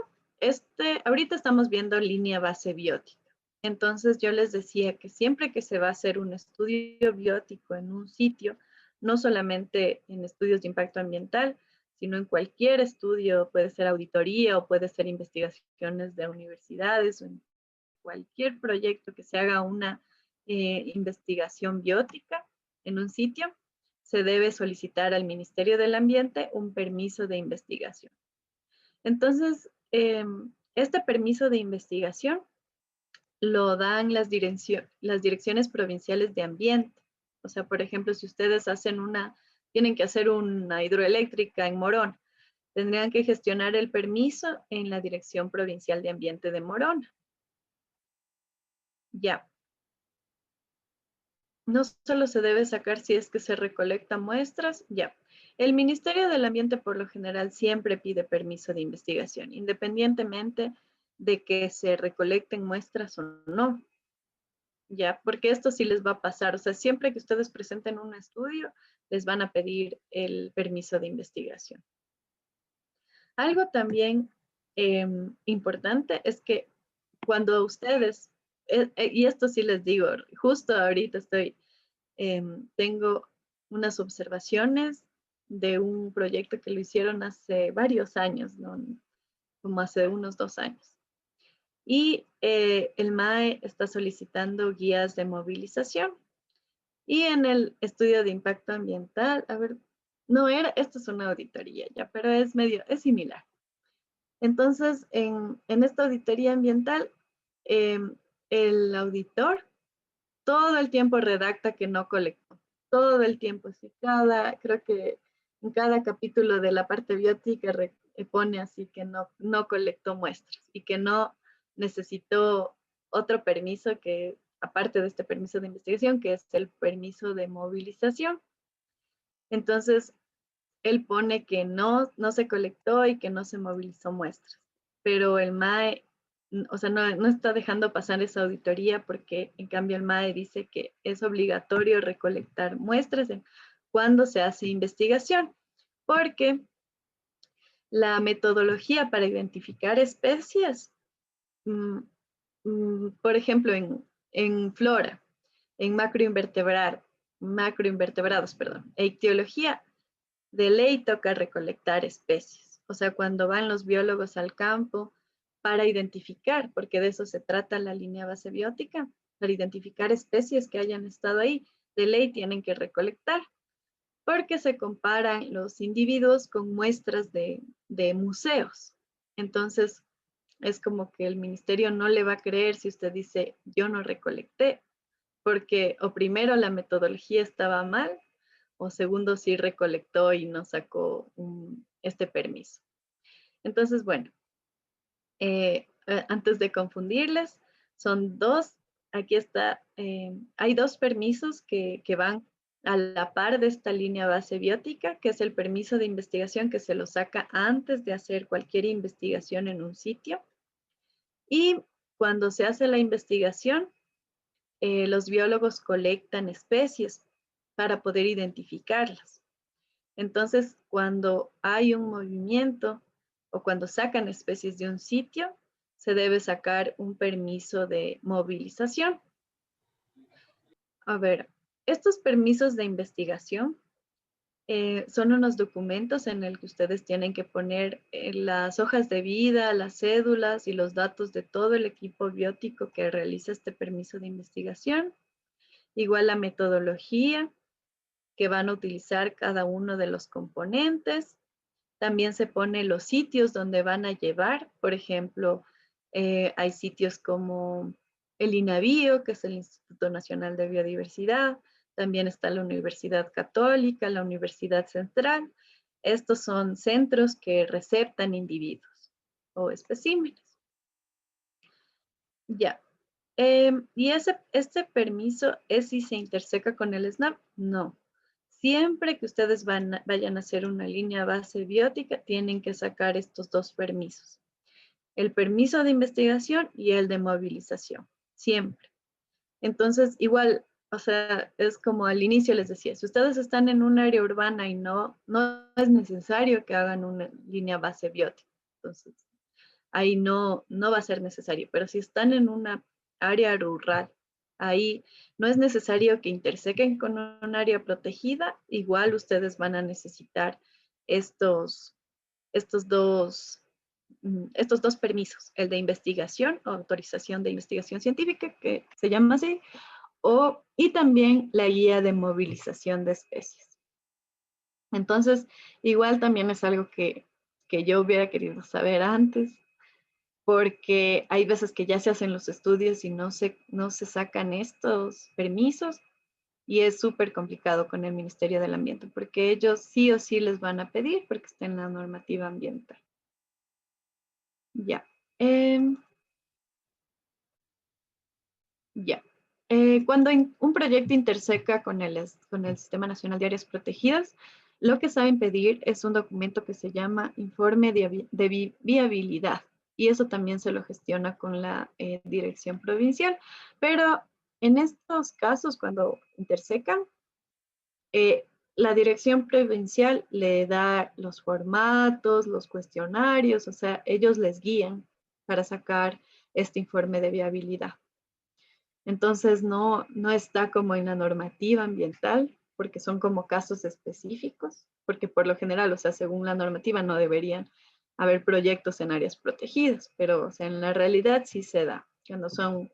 S1: ahorita estamos viendo línea base biótica. Entonces yo les decía que siempre que se va a hacer un estudio biótico en un sitio, no solamente en estudios de impacto ambiental, sino en cualquier estudio, puede ser auditoría o puede ser investigaciones de universidades o en cualquier proyecto que se haga una investigación biótica en un sitio, se debe solicitar al Ministerio del Ambiente un permiso de investigación. Entonces, este permiso de investigación lo dan las direcciones provinciales de ambiente. O sea, por ejemplo, si ustedes tienen que hacer una hidroeléctrica en Morón, tendrían que gestionar el permiso en la Dirección Provincial de Ambiente de Morón. Ya. No solo se debe sacar si es que se recolectan muestras, ya. El Ministerio del Ambiente por lo general siempre pide permiso de investigación, independientemente de que se recolecten muestras o no. Ya, porque esto sí les va a pasar. O sea, siempre que ustedes presenten un estudio, les van a pedir el permiso de investigación. Algo también importante es que cuando ustedes, y esto sí les digo, justo ahorita tengo unas observaciones de un proyecto que lo hicieron hace varios años, ¿no? Como hace unos 2 años. Y el MAE está solicitando guías de movilización. Y en el estudio de impacto ambiental, a ver, esto es una auditoría ya, pero es similar. Entonces, en esta auditoría ambiental, el auditor todo el tiempo redacta que no colectó. Todo el tiempo. Sí, creo que en cada capítulo de la parte biótica pone así que no colectó muestras y que no necesitó otro permiso que, aparte de este permiso de investigación, que es el permiso de movilización. Entonces, él pone que no se colectó y que no se movilizó muestras. Pero el MAE, o sea, no está dejando pasar esa auditoría porque en cambio el MAE dice que es obligatorio recolectar muestras cuando se hace investigación, porque la metodología para identificar especies, por ejemplo, en flora, en macroinvertebrados, e ictiología, de ley toca recolectar especies. O sea, cuando van los biólogos al campo para identificar, porque de eso se trata la línea base biótica, para identificar especies que hayan estado ahí, de ley tienen que recolectar, porque se comparan los individuos con muestras de museos. Entonces, es como que el ministerio no le va a creer si usted dice, yo no recolecté, porque o primero la metodología estaba mal, o segundo sí recolectó y no sacó este permiso. Entonces, bueno, antes de confundirles, son dos, aquí está, hay dos permisos que van a la par de esta línea base biótica, que es el permiso de investigación que se lo saca antes de hacer cualquier investigación en un sitio. Y cuando se hace la investigación, los biólogos colectan especies para poder identificarlas. Entonces, cuando hay un movimiento o cuando sacan especies de un sitio, se debe sacar un permiso de movilización. A ver, estos permisos de investigación son unos documentos en el que ustedes tienen que poner las hojas de vida, las cédulas y los datos de todo el equipo biótico que realiza este permiso de investigación. Igual la metodología que van a utilizar cada uno de los componentes. También se pone los sitios donde van a llevar. Por ejemplo, hay sitios como el INABIO, que es el Instituto Nacional de Biodiversidad. También está la Universidad Católica, la Universidad Central. Estos son centros que receptan individuos o especímenes. Ya. ¿Y este permiso es si se interseca con el SNAP? No. Siempre que ustedes vayan a hacer una línea base biótica, tienen que sacar estos dos permisos. El permiso de investigación y el de movilización. Siempre. Entonces, igual, o sea, es como al inicio les decía, si ustedes están en un área urbana y no es necesario que hagan una línea base biótica. Entonces, ahí no va a ser necesario. Pero si están en una área rural, ahí no es necesario que intersequen con un área protegida, igual ustedes van a necesitar estos dos permisos, el de investigación o autorización de investigación científica, que se llama así, y también la guía de movilización de especies. Entonces, igual también es algo que yo hubiera querido saber antes, porque hay veces que ya se hacen los estudios y no se sacan estos permisos y es súper complicado con el Ministerio del Ambiente, porque ellos sí o sí les van a pedir porque está en la normativa ambiental. Ya. Cuando un proyecto interseca con el Sistema Nacional de Áreas Protegidas, lo que saben pedir es un documento que se llama Informe de Viabilidad. Y eso también se lo gestiona con la Dirección Provincial. Pero en estos casos, cuando intersecan, la Dirección Provincial le da los formatos, los cuestionarios, o sea, ellos les guían para sacar este informe de viabilidad. Entonces, no está como en la normativa ambiental, porque son como casos específicos, porque por lo general, o sea, según la normativa no deberían haber proyectos en áreas protegidas, pero o sea, en la realidad sí se da. Cuando son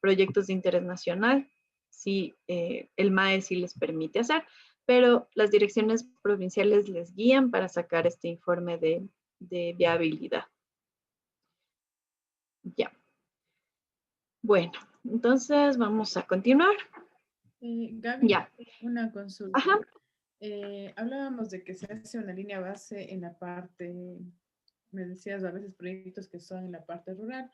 S1: proyectos de interés nacional, sí, el MAE sí les permite hacer, pero las direcciones provinciales les guían para sacar este informe de viabilidad. Ya. Bueno, entonces vamos a continuar.
S3: Gaby,
S1: Ya.
S3: una consulta.
S1: Ajá.
S3: Hablábamos de que se hace una línea base en la parte, me decías a veces proyectos que son en la parte rural,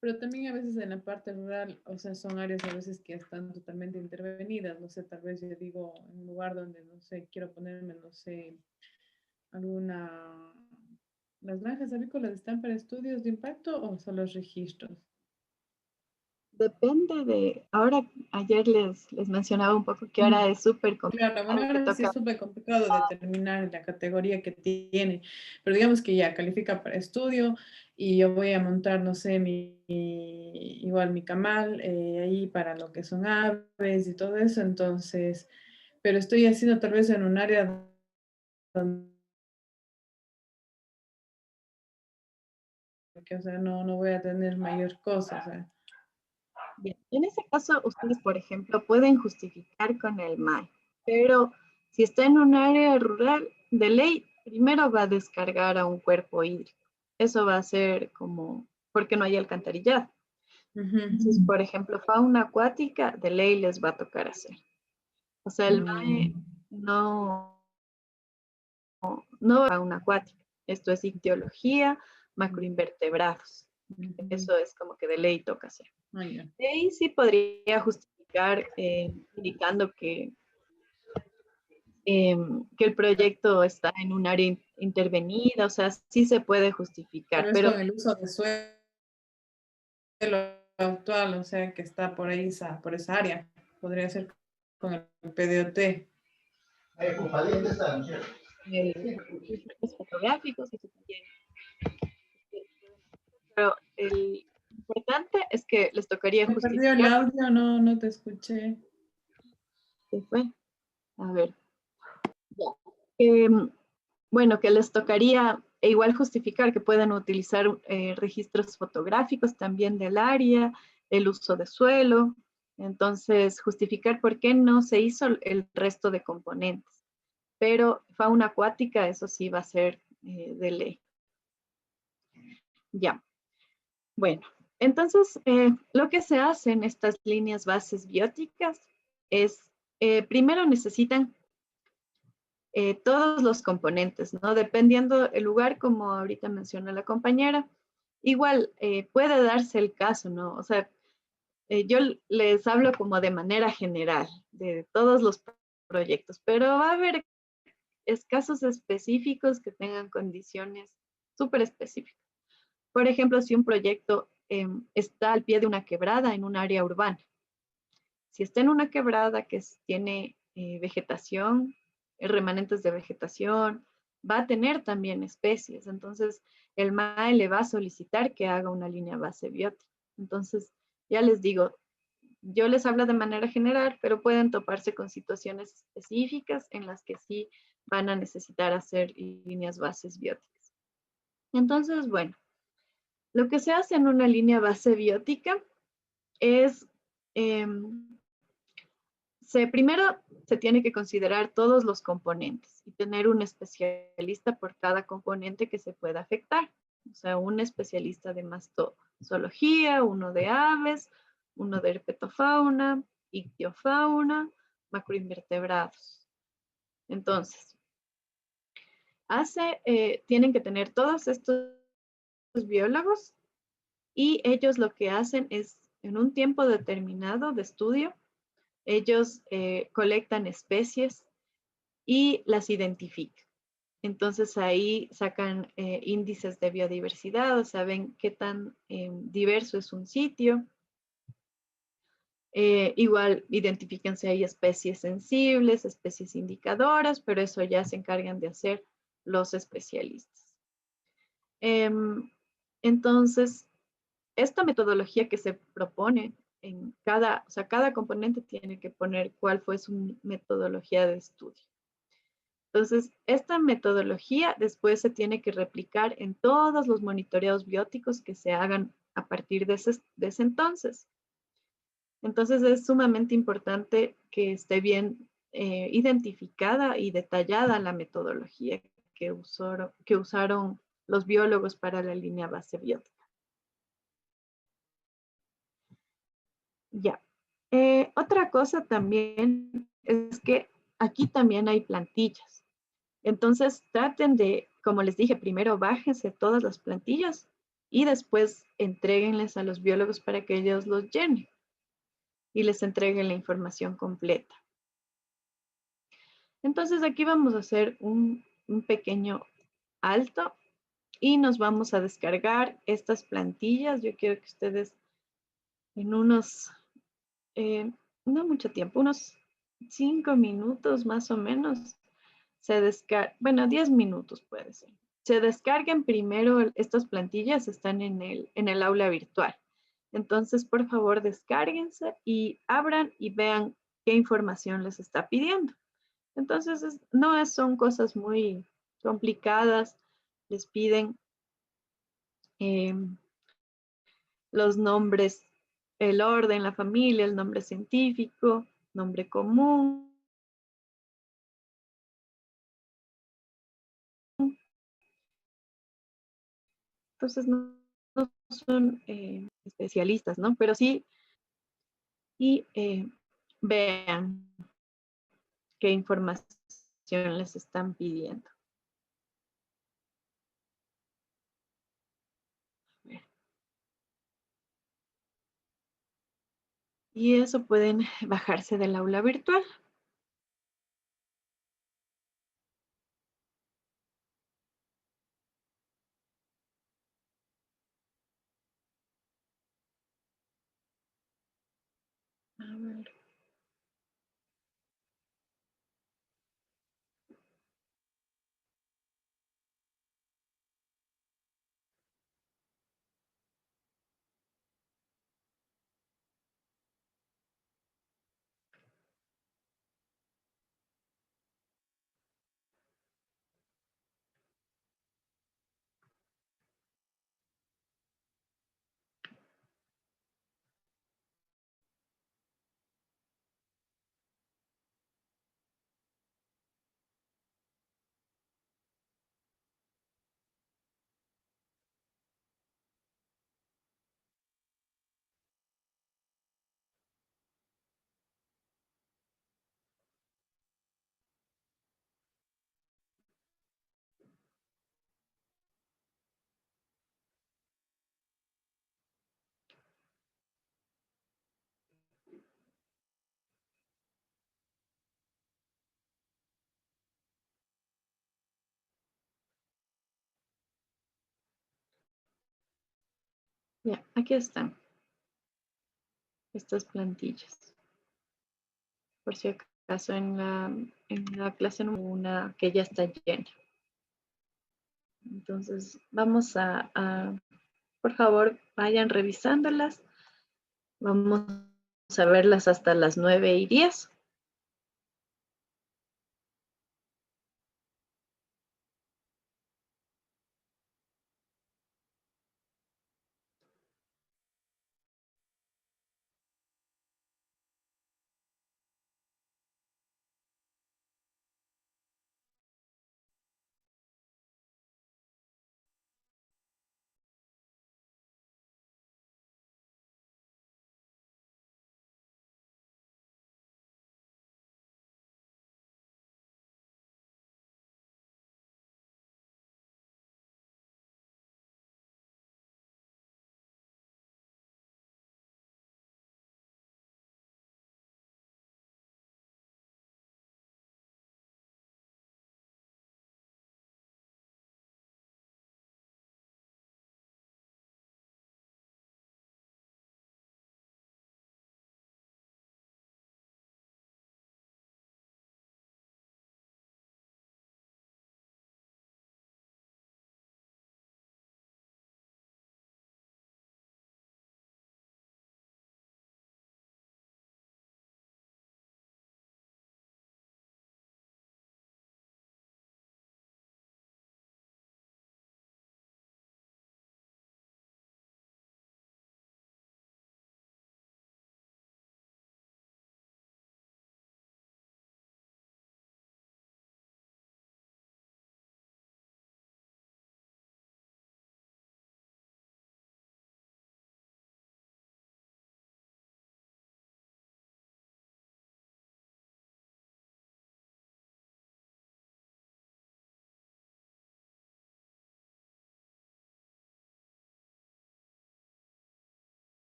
S3: pero también a veces en la parte rural, o sea, son áreas a veces que están totalmente intervenidas, no sé, tal vez yo digo en un lugar donde, no sé, quiero ponerme, no sé, alguna, ¿las granjas avícolas están para estudios de impacto o son los registros?
S1: Depende de, ahora, ayer les mencionaba un poco que ahora es súper
S3: Claro, bueno,
S1: complicado, que
S3: ahora sí
S1: toca,
S3: es súper complicado determinar la categoría que tiene, pero digamos que ya califica para estudio y yo voy a montar, no sé, igual mi camal ahí para lo que son aves y todo eso, entonces, pero estoy haciendo tal vez en un área donde, o sea, no voy a tener mayor cosa, o sea.
S1: bien. En ese caso, ustedes, por ejemplo, pueden justificar con el MAE, pero si está en un área rural, de ley, primero va a descargar a un cuerpo hídrico. Eso va a ser como, porque no hay alcantarillado. Entonces,
S3: Ujú.
S1: por ejemplo, fauna acuática, de ley les va a tocar hacer. O sea, el MAE no va a fauna acuática. Esto es ictiología, macroinvertebrados.
S3: Ujú.
S1: Eso es como que de ley toca hacer.
S3: Ah, ya.
S1: De ahí sí podría justificar indicando que el proyecto está en un área intervenida, o sea, sí se puede
S3: Tal
S1: justificar,
S3: vez
S1: pero
S3: con el uso de suelo actual, o sea, que está por ahí, por esa área. Podría ser con el PDOT.
S1: registros fotográficos, eso también. Pero el importante es que les tocaría
S3: Se perdió el
S1: justificar porque
S3: audio, no te escuché.
S1: se fue. A ver. Ya. Bueno, que les tocaría igual justificar que pueden utilizar registros fotográficos también del área, el uso de suelo, entonces justificar por qué no se hizo el resto de componentes. Pero fauna acuática, eso sí va a ser de ley. Ya, bueno, entonces lo que se hace en estas líneas bases bióticas es, primero necesitan todos los componentes, ¿no? Dependiendo el lugar, como ahorita menciona la compañera, igual puede darse el caso, ¿no? O sea, yo les hablo como de manera general de todos los proyectos, pero va a haber casos específicos que tengan condiciones súper específicas. Por ejemplo, si un proyecto está al pie de una quebrada en un área urbana, si está en una quebrada que tiene vegetación, remanentes de vegetación, va a tener también especies. Entonces, el MAE le va a solicitar que haga una línea base biótica. Entonces, ya les digo, yo les hablo de manera general, pero pueden toparse con situaciones específicas en las que sí van a necesitar hacer líneas bases bióticas. Entonces, bueno, lo que se hace en una línea base biótica es primero se tiene que considerar todos los componentes y tener un especialista por cada componente que se pueda afectar. O sea, un especialista de mastozoología, uno de aves, uno de herpetofauna, ictiofauna, macroinvertebrados. Entonces, tienen que tener todos estos biólogos y ellos lo que hacen es, en un tiempo determinado de estudio, ellos colectan especies y las identifican. Entonces ahí sacan índices de biodiversidad, o sea, ven qué tan diverso es un sitio. Igual identifican si hay especies sensibles, especies indicadoras, pero eso ya se encargan de hacer los especialistas. Entonces, esta metodología que se propone o sea, cada componente tiene que poner cuál fue su metodología de estudio. Entonces, esta metodología después se tiene que replicar en todos los monitoreos bióticos que se hagan a partir de ese entonces. Entonces, es sumamente importante que esté bien identificada y detallada la metodología que usaron los biólogos para la línea base biótica. Ya. Otra cosa también es que aquí también hay plantillas. Entonces traten de, como les dije, primero bájense todas las plantillas y después entréguenles a los biólogos para que ellos los llenen y les entreguen la información completa. Entonces aquí vamos a hacer un pequeño alto y nos vamos a descargar estas plantillas. Yo quiero que ustedes en unos, no mucho tiempo, unos 5 minutos más o menos, se descarguen, bueno, 10 minutos puede ser. Se descarguen primero estas plantillas, están en el aula virtual. Entonces, por favor, descárguense y abran y vean qué información les está pidiendo. Entonces, son cosas muy complicadas. Les piden eh, los nombres, el orden, la familia, el nombre científico, nombre común. Entonces, no son especialistas, ¿no? Pero sí, y vean qué información les están pidiendo. Y eso pueden bajarse del aula virtual. A ver. Ya, aquí están estas plantillas. Por si acaso en la clase número una que ya está llena. Entonces, por favor, vayan revisándolas. Vamos a verlas hasta las 9:10.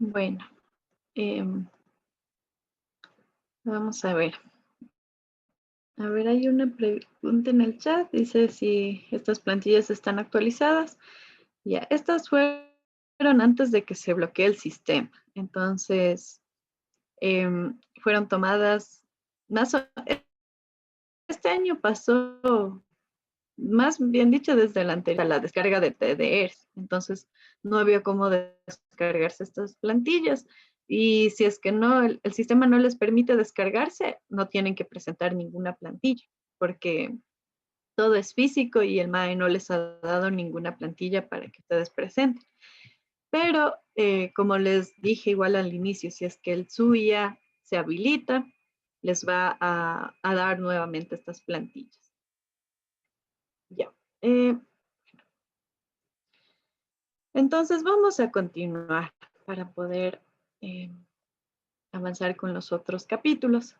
S1: Bueno, em, vamos a ver. A ver, hay una pregunta en el chat. Dice si estas plantillas están actualizadas. Ya, estas fueron antes de que se bloquee el sistema. Entonces, fueron tomadas más este año pasó, más bien dicho, desde el anterior, a la descarga de TDRs. Entonces, no había cómo descargarse estas plantillas. Y si es que no, el sistema no les permite descargarse, no tienen que presentar ninguna plantilla, porque todo es físico y el MAE no les ha dado ninguna plantilla para que ustedes presenten. Pero, como les dije igual al inicio, si es que el SUIA se habilita, les va a dar nuevamente estas plantillas. Ya. Entonces vamos a continuar para poder avanzar con los otros capítulos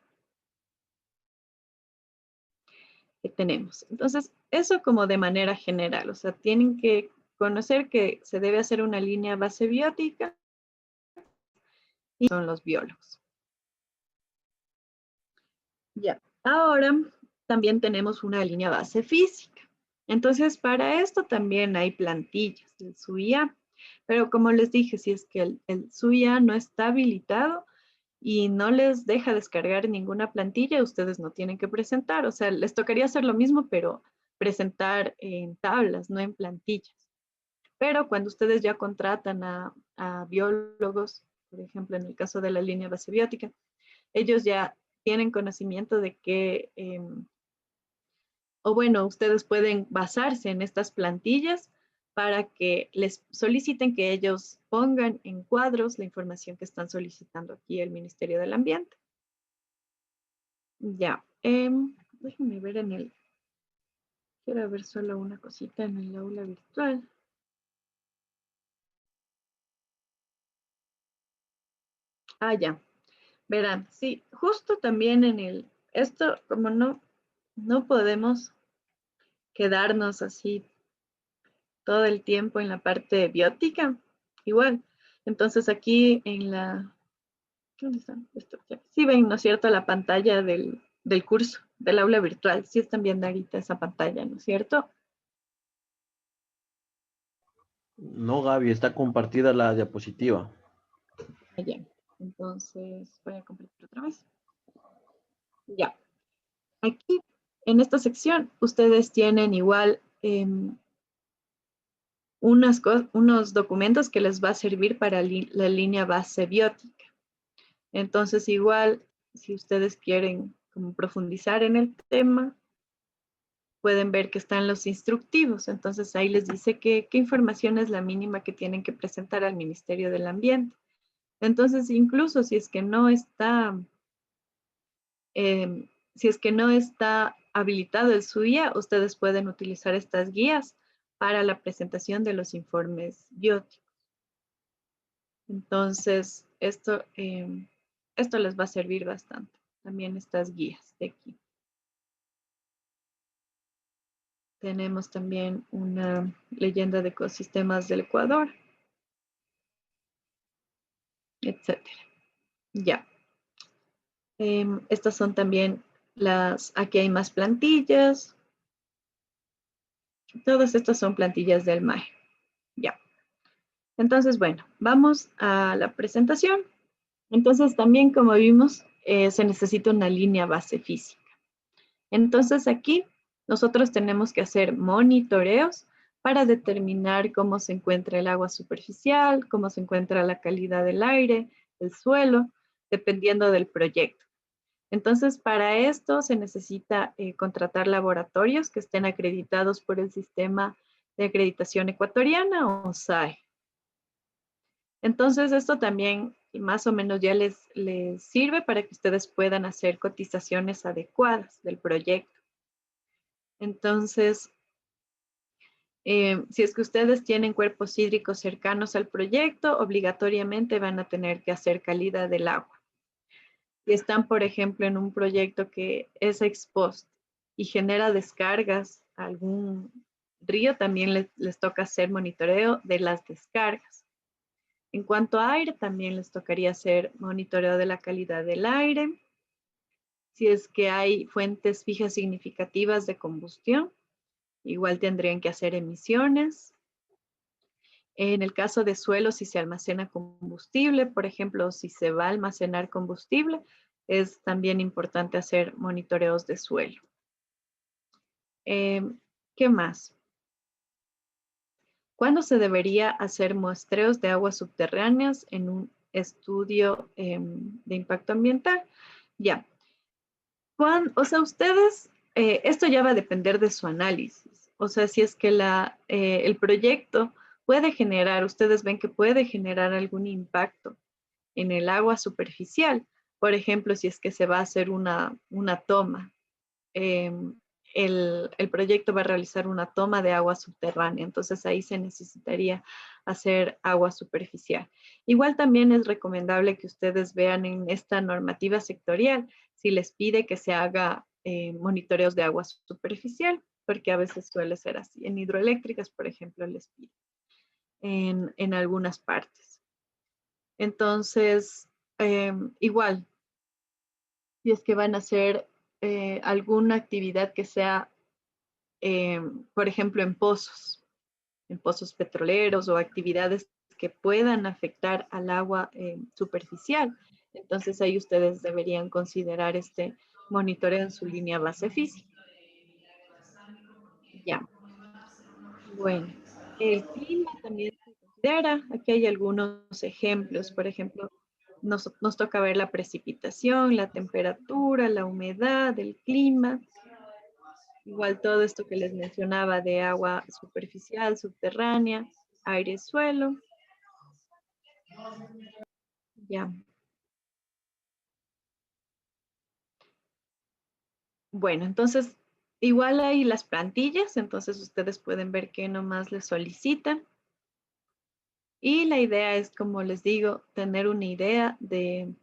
S1: que tenemos. Entonces, eso como de manera general, o sea, tienen que conocer que se debe hacer una línea base biótica y son los biólogos. Ya, ahora también tenemos una línea base física. Entonces, para esto también hay plantillas del SUIA, pero como les dije, si es que el SUIA no está habilitado y no les deja descargar ninguna plantilla, ustedes no tienen que presentar. O sea, les tocaría hacer lo mismo, pero presentar en tablas, no en plantillas. Pero cuando ustedes ya contratan a biólogos, por ejemplo, en el caso de la línea base biótica, ellos ya tienen conocimiento de que, o bueno, ustedes pueden basarse en estas plantillas para que les soliciten que ellos pongan en cuadros la información que están solicitando aquí el Ministerio del Ambiente. Ya, déjenme ver quiero ver solo una cosita en el aula virtual. Ah, ya, verán, sí, justo también esto, como no podemos quedarnos así todo el tiempo en la parte biótica, igual. Entonces aquí ¿dónde está? Esto, sí ven, ¿no es cierto?, la pantalla del curso, del aula virtual. Sí están viendo ahorita esa pantalla, ¿no es cierto?
S2: No, Gaby, está compartida la diapositiva.
S1: Ya. Entonces voy a compartir otra vez. Ya. Aquí, en esta sección, ustedes tienen igual unos documentos que les va a servir para la línea base biótica. Entonces, igual, si ustedes quieren como profundizar en el tema, pueden ver que están los instructivos. Entonces, ahí les dice qué información es la mínima que tienen que presentar al Ministerio del Ambiente. Entonces, incluso si es que no está, habilitado el SUIA, ustedes pueden utilizar estas guías para la presentación de los informes bióticos. Entonces, esto les va a servir bastante. También estas guías de aquí. Tenemos también una leyenda de ecosistemas del Ecuador, etcétera. Ya. Estas son también aquí hay más plantillas. Todas estas son plantillas del MAE. Ya. Entonces, bueno, vamos a la presentación. Entonces, también como vimos, se necesita una línea base física. Entonces, aquí nosotros tenemos que hacer monitoreos para determinar cómo se encuentra el agua superficial, cómo se encuentra la calidad del aire, el suelo, dependiendo del proyecto. Entonces, para esto se necesita contratar laboratorios que estén acreditados por el Sistema de Acreditación Ecuatoriana o SAE. Entonces, esto también más o menos ya les sirve para que ustedes puedan hacer cotizaciones adecuadas del proyecto. Entonces, si es que ustedes tienen cuerpos hídricos cercanos al proyecto, obligatoriamente van a tener que hacer calidad del agua. Si están, por ejemplo, en un proyecto que es ex post y genera descargas a algún río, también les toca hacer monitoreo de las descargas. En cuanto a aire, también les tocaría hacer monitoreo de la calidad del aire. Si es que hay fuentes fijas significativas de combustión, igual tendrían que hacer emisiones. En el caso de suelo, si se almacena combustible, por ejemplo, si se va a almacenar combustible, es también importante hacer monitoreos de suelo. ¿Qué más? ¿Cuándo se debería hacer muestreos de aguas subterráneas en un estudio de impacto ambiental? Ya. O sea, ustedes, esto ya va a depender de su análisis. O sea, si es que el proyecto puede generar, ustedes ven que puede generar algún impacto en el agua superficial. Por ejemplo, si es que se va a hacer una toma, el proyecto va a realizar una toma de agua subterránea, entonces ahí se necesitaría hacer agua superficial. Igual también es recomendable que ustedes vean en esta normativa sectorial si les pide que se haga monitoreos de agua superficial, porque a veces suele ser así. En hidroeléctricas, por ejemplo, les pide en algunas partes. Entonces, igual, si es que van a hacer alguna actividad que sea, por ejemplo, en pozos petroleros o actividades que puedan afectar al agua superficial. Entonces ahí ustedes deberían considerar este monitoreo en su línea base física. Ya. Bueno, el clima también se considera. Aquí hay algunos ejemplos. Por ejemplo, nos toca ver la precipitación, la temperatura, la humedad, el clima. Igual todo esto que les mencionaba de agua superficial, subterránea, aire, suelo. Ya. Bueno, entonces, igual hay las plantillas, entonces ustedes pueden ver qué nomás les solicitan. Y la idea es, como les digo, tener una idea de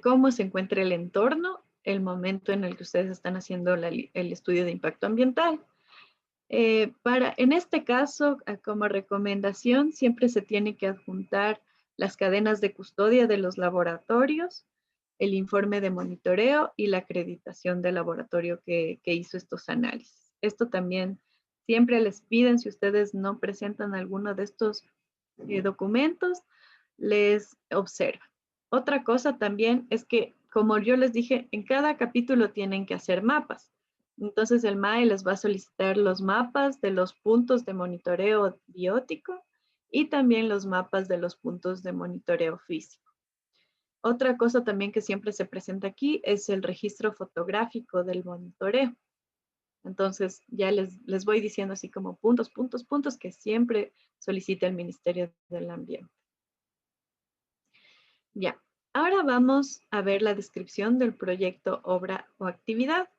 S1: cómo se encuentra el entorno, el momento en el que ustedes están haciendo el estudio de impacto ambiental. En este caso, como recomendación, siempre se tiene que adjuntar las cadenas de custodia de los laboratorios, el informe de monitoreo y la acreditación del laboratorio que hizo estos análisis. Esto también siempre les piden, si ustedes no presentan alguno de estos documentos, les observan. Otra cosa también es que, como yo les dije, en cada capítulo tienen que hacer mapas. Entonces el MAE les va a solicitar los mapas de los puntos de monitoreo biótico y también los mapas de los puntos de monitoreo físico. Otra cosa también que siempre se presenta aquí es el registro fotográfico del monitoreo. Entonces ya les voy diciendo así como puntos que siempre solicita el Ministerio del Ambiente. Ya, ahora vamos a ver la descripción del proyecto, obra o actividad.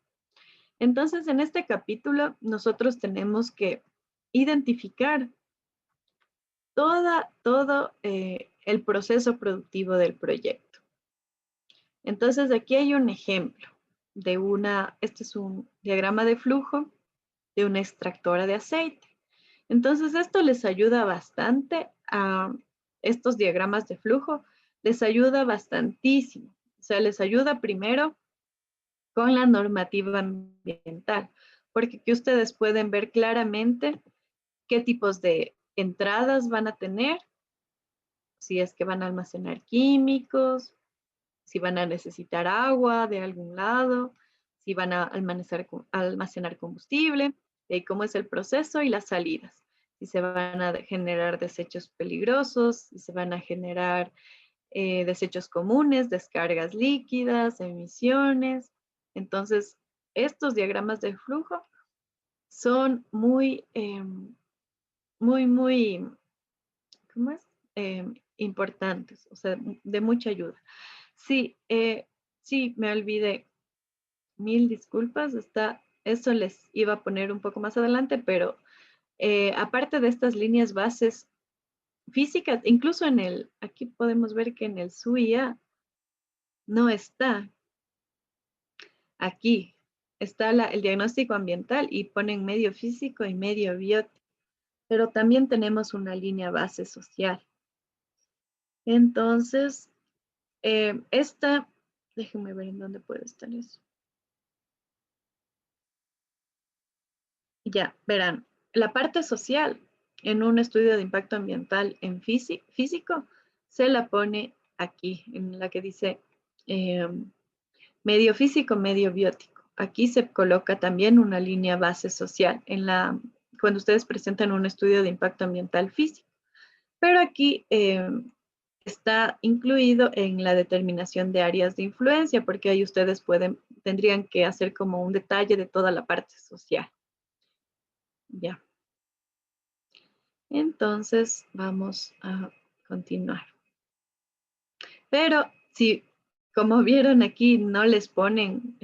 S1: Entonces, en este capítulo, nosotros tenemos que identificar todo el proceso productivo del proyecto. Entonces, aquí hay un ejemplo de este es un diagrama de flujo de una extractora de aceite. Entonces, esto les ayuda bastante a estos diagramas de flujo, les ayuda bastantísimo. O sea, les ayuda primero con la normativa ambiental, porque aquí ustedes pueden ver claramente qué tipos de entradas van a tener, si es que van a almacenar químicos, si van a necesitar agua de algún lado, si van a almacenar combustible, cómo es el proceso y las salidas, si se van a generar desechos peligrosos, si se van a generar desechos comunes, descargas líquidas, emisiones. Entonces, estos diagramas de flujo son muy, ¿cómo es? Importantes, o sea, de mucha ayuda. Sí, sí, me olvidé. Mil disculpas, eso les iba a poner un poco más adelante, pero aparte de estas líneas bases físicas, incluso aquí podemos ver que en el SUIA no está. Aquí está el diagnóstico ambiental y ponen medio físico y medio biótico. pero también tenemos una línea base social. Entonces, déjenme ver en dónde puede estar eso. Ya, verán, la parte social en un estudio de impacto ambiental en físico se la pone aquí, en la que dice medio físico, medio biótico. Aquí se coloca también una línea base social cuando ustedes presentan un estudio de impacto ambiental físico. Pero aquí está incluido en la determinación de áreas de influencia, porque ahí ustedes tendrían que hacer como un detalle de toda la parte social. Ya. Entonces, vamos a continuar. Pero si, como vieron aquí, no les ponen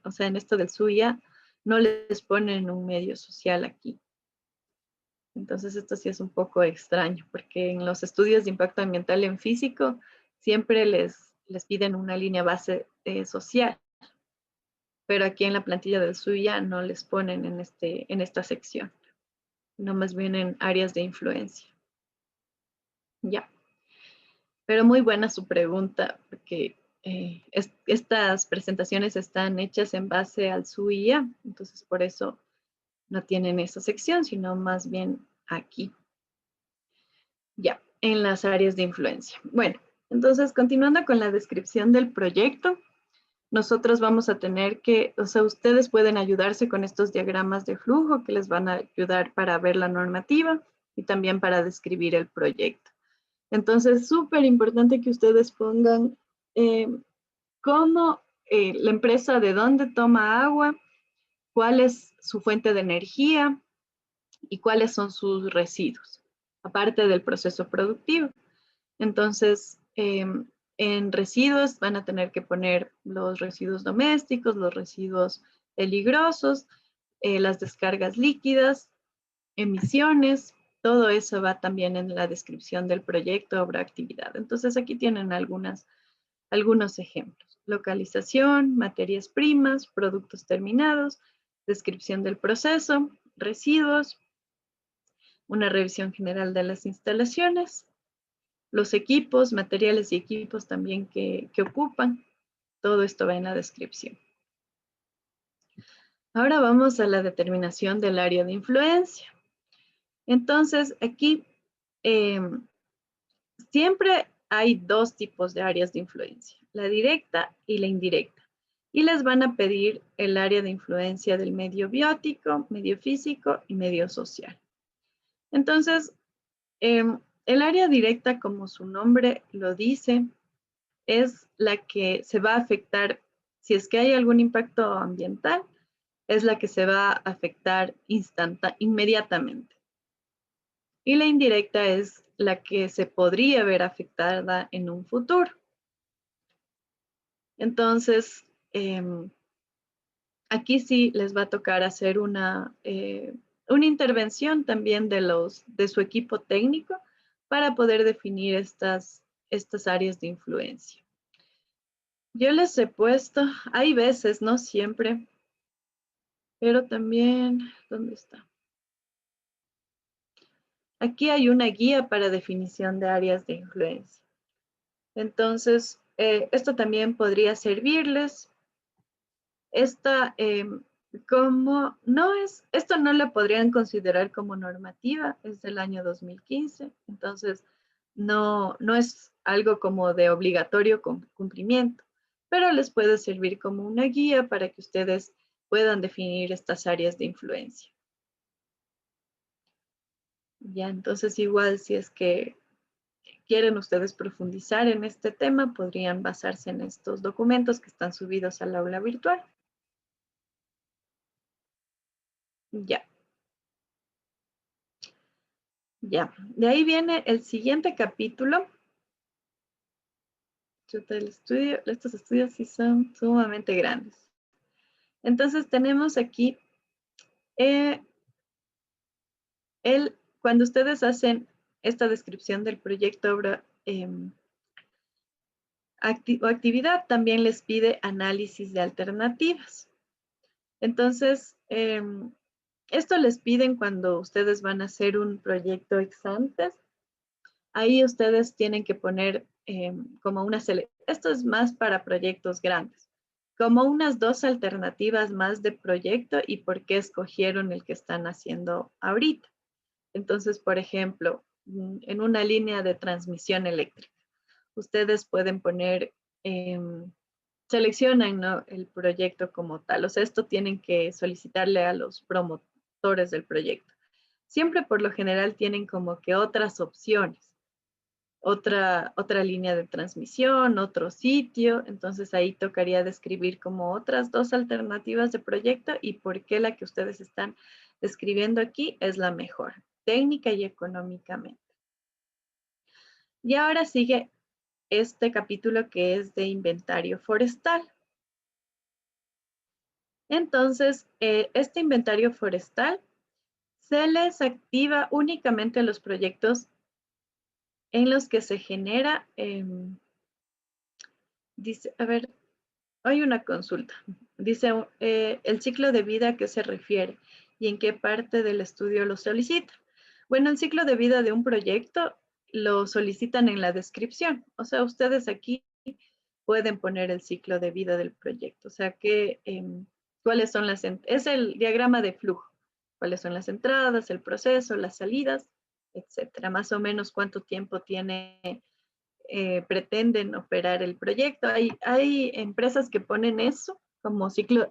S1: o sea, en esto del SUIA, no les ponen un medio social aquí. Entonces, esto sí es un poco extraño, porque en los estudios de impacto ambiental en físico, siempre les piden una línea base social. Pero aquí en la plantilla del SUIA no les ponen en esta sección. No más bien en áreas de influencia. Ya. Pero muy buena su pregunta, porque estas presentaciones están hechas en base al SUIA, entonces por eso no tienen esa sección, sino más bien aquí. Ya, en las áreas de influencia. Bueno, entonces continuando con la descripción del proyecto, nosotros vamos a tener que, o sea, ustedes pueden ayudarse con estos diagramas de flujo que les van a ayudar para ver la normativa y también para describir el proyecto. Entonces, súper importante que ustedes pongan cómo la empresa de dónde toma agua, cuál es su fuente de energía y cuáles son sus residuos, aparte del proceso productivo. Entonces, en residuos van a tener que poner los residuos domésticos, los residuos peligrosos, las descargas líquidas, emisiones, todo eso va también en la descripción del proyecto, obra, actividad. Entonces aquí tienen algunos ejemplos. Localización, materias primas, productos terminados, descripción del proceso, residuos, una revisión general de las instalaciones, los equipos, materiales y equipos también que ocupan. Todo esto va en la descripción. Ahora vamos a la determinación del área de influencia. Entonces, aquí siempre hay dos tipos de áreas de influencia, la directa y la indirecta. Y les van a pedir el área de influencia del medio biótico, medio físico y medio social. Entonces, el área directa, como su nombre lo dice, es la que se va a afectar, si es que hay algún impacto ambiental, es la que se va a afectar inmediatamente. Y la indirecta es la que se podría ver afectada en un futuro. Entonces, aquí sí les va a tocar hacer una intervención también de su equipo técnico para poder definir estas áreas de influencia. Yo les he puesto, hay veces, no siempre, pero también, ¿dónde está? Aquí hay una guía para definición de áreas de influencia. Entonces, esto también podría servirles. Esto no lo podrían considerar como normativa, es del año 2015, entonces no es algo como de obligatorio cumplimiento, pero les puede servir como una guía para que ustedes puedan definir estas áreas de influencia. Ya, entonces igual si es que quieren ustedes profundizar en este tema, podrían basarse en estos documentos que están subidos al aula virtual. Ya. Ya, de ahí viene el siguiente capítulo. Estos estudios sí son sumamente grandes. Entonces tenemos aquí cuando ustedes hacen esta descripción del proyecto, obra o actividad, también les pide análisis de alternativas. Entonces, Esto les piden cuando ustedes van a hacer un proyecto ex antes. Ahí ustedes tienen que poner como una selección. Esto es más para proyectos grandes. Como unas 2 alternativas más de proyecto y por qué escogieron el que están haciendo ahorita. Entonces, por ejemplo, en una línea de transmisión eléctrica, ustedes pueden poner, seleccionan, ¿no?, el proyecto como tal. O sea, esto tienen que solicitarle a los promotores del proyecto. Siempre por lo general tienen como que otras opciones. Otra línea de transmisión, otro sitio. Entonces ahí tocaría describir como otras 2 alternativas de proyecto y por qué la que ustedes están describiendo aquí es la mejor, técnica y económicamente. Y ahora sigue este capítulo que es de inventario forestal. Entonces, este inventario forestal se les activa únicamente a los proyectos en los que se genera, dice, a ver, hay una consulta. Dice, el ciclo de vida a qué se refiere y en qué parte del estudio lo solicita. Bueno, el ciclo de vida de un proyecto lo solicitan en la descripción. O sea, ustedes aquí pueden poner el ciclo de vida del proyecto. O sea, que, cuáles son es el diagrama de flujo. Cuáles son las entradas, el proceso, las salidas, etcétera. Más o menos cuánto tiempo pretenden operar el proyecto. Hay empresas que ponen eso como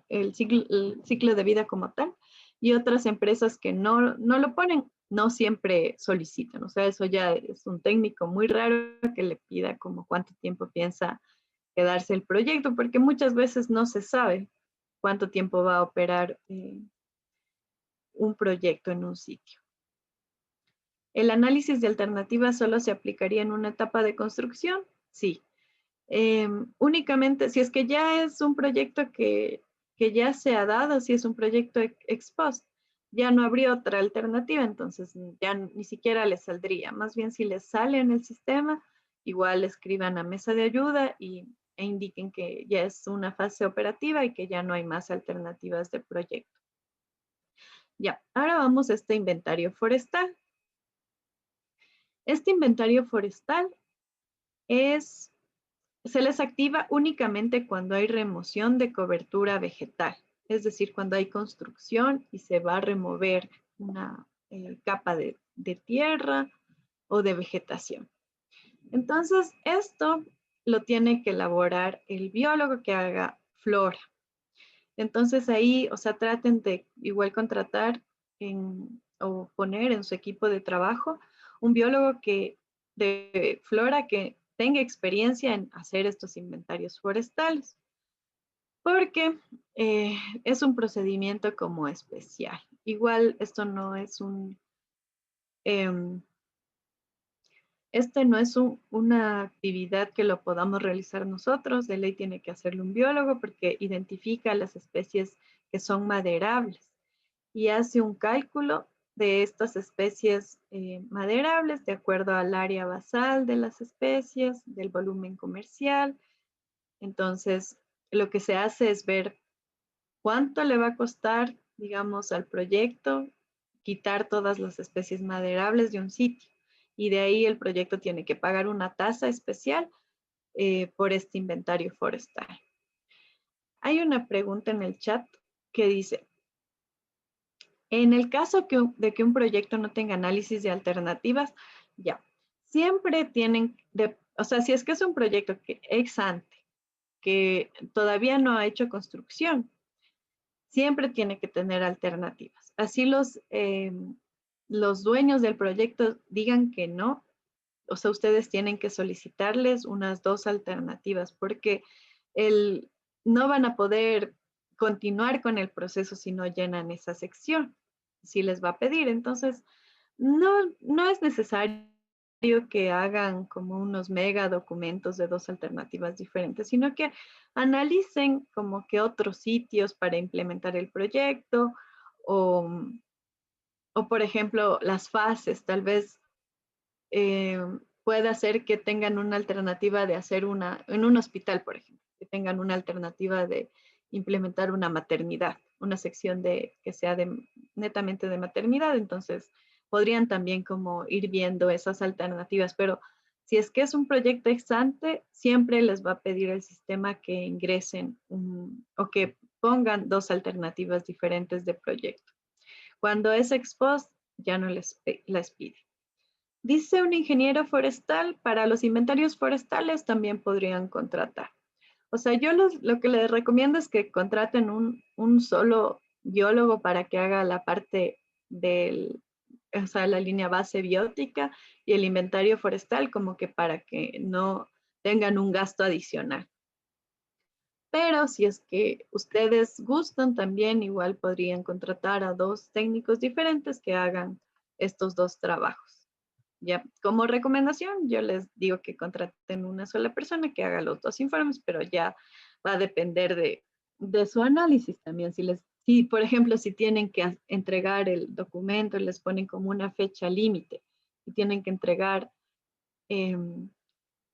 S1: el ciclo de vida como tal, y otras empresas que no lo ponen, no siempre solicitan. O sea, eso ya es un técnico muy raro que le pida como cuánto tiempo piensa quedarse el proyecto, porque muchas veces no se sabe cuánto tiempo va a operar un proyecto en un sitio. ¿El análisis de alternativas solo se aplicaría en una etapa de construcción? Sí. Únicamente, si es que ya es un proyecto que ya se ha dado, si es un proyecto ex post, ya no habría otra alternativa, entonces ya ni siquiera les saldría. Más bien, si les sale en el sistema, igual escriban a mesa de ayuda e indiquen que ya es una fase operativa y que ya no hay más alternativas de proyecto. Ya, ahora vamos a este inventario forestal. Este inventario forestal se les activa únicamente cuando hay remoción de cobertura vegetal, es decir, cuando hay construcción y se va a remover una capa de tierra o de vegetación. Entonces, esto lo tiene que elaborar el biólogo que haga flora. Entonces ahí, o sea, traten de igual contratar o poner en su equipo de trabajo un biólogo de flora que tenga experiencia en hacer estos inventarios forestales, porque es un procedimiento como especial. Igual esto no es una actividad que lo podamos realizar nosotros. De ley tiene que hacerlo un biólogo porque identifica las especies que son maderables y hace un cálculo de estas especies maderables de acuerdo al área basal de las especies, del volumen comercial. Entonces, lo que se hace es ver cuánto le va a costar, digamos, al proyecto quitar todas las especies maderables de un sitio. Y de ahí el proyecto tiene que pagar una tasa especial por este inventario forestal. Hay una pregunta en el chat que dice, en el caso de que un proyecto no tenga análisis de alternativas, ya, siempre tienen, o sea, si es que es un proyecto que ex ante, que todavía no ha hecho construcción, siempre tiene que tener alternativas. Así los dueños del proyecto digan que no, o sea, ustedes tienen que solicitarles unas 2 alternativas porque no van a poder continuar con el proceso si no llenan esa sección, si les va a pedir. Entonces, no es necesario que hagan como unos mega documentos de 2 alternativas diferentes, sino que analicen como que otros sitios para implementar el proyecto o por ejemplo, las fases, tal vez puede hacer que tengan una alternativa de hacer en un hospital, por ejemplo, que tengan una alternativa de implementar una maternidad, una sección que sea netamente de maternidad, entonces podrían también como ir viendo esas alternativas, pero si es que es un proyecto ex ante, siempre les va a pedir el sistema que ingresen o que pongan dos alternativas diferentes de proyecto. Cuando es ex post, ya no les pide. Dice un ingeniero forestal, para los inventarios forestales también podrían contratar. O sea, yo lo que les recomiendo es que contraten un solo biólogo para que haga la parte o sea, la línea base biótica y el inventario forestal, como que para que no tengan un gasto adicional. Pero si es que ustedes gustan, también igual podrían contratar a dos técnicos diferentes que hagan estos dos trabajos. Ya, como recomendación, yo les digo que contraten una sola persona que haga los dos informes, pero ya va a depender de su análisis también. Si, por ejemplo, si tienen que entregar el documento, les ponen como una fecha límite y tienen que entregar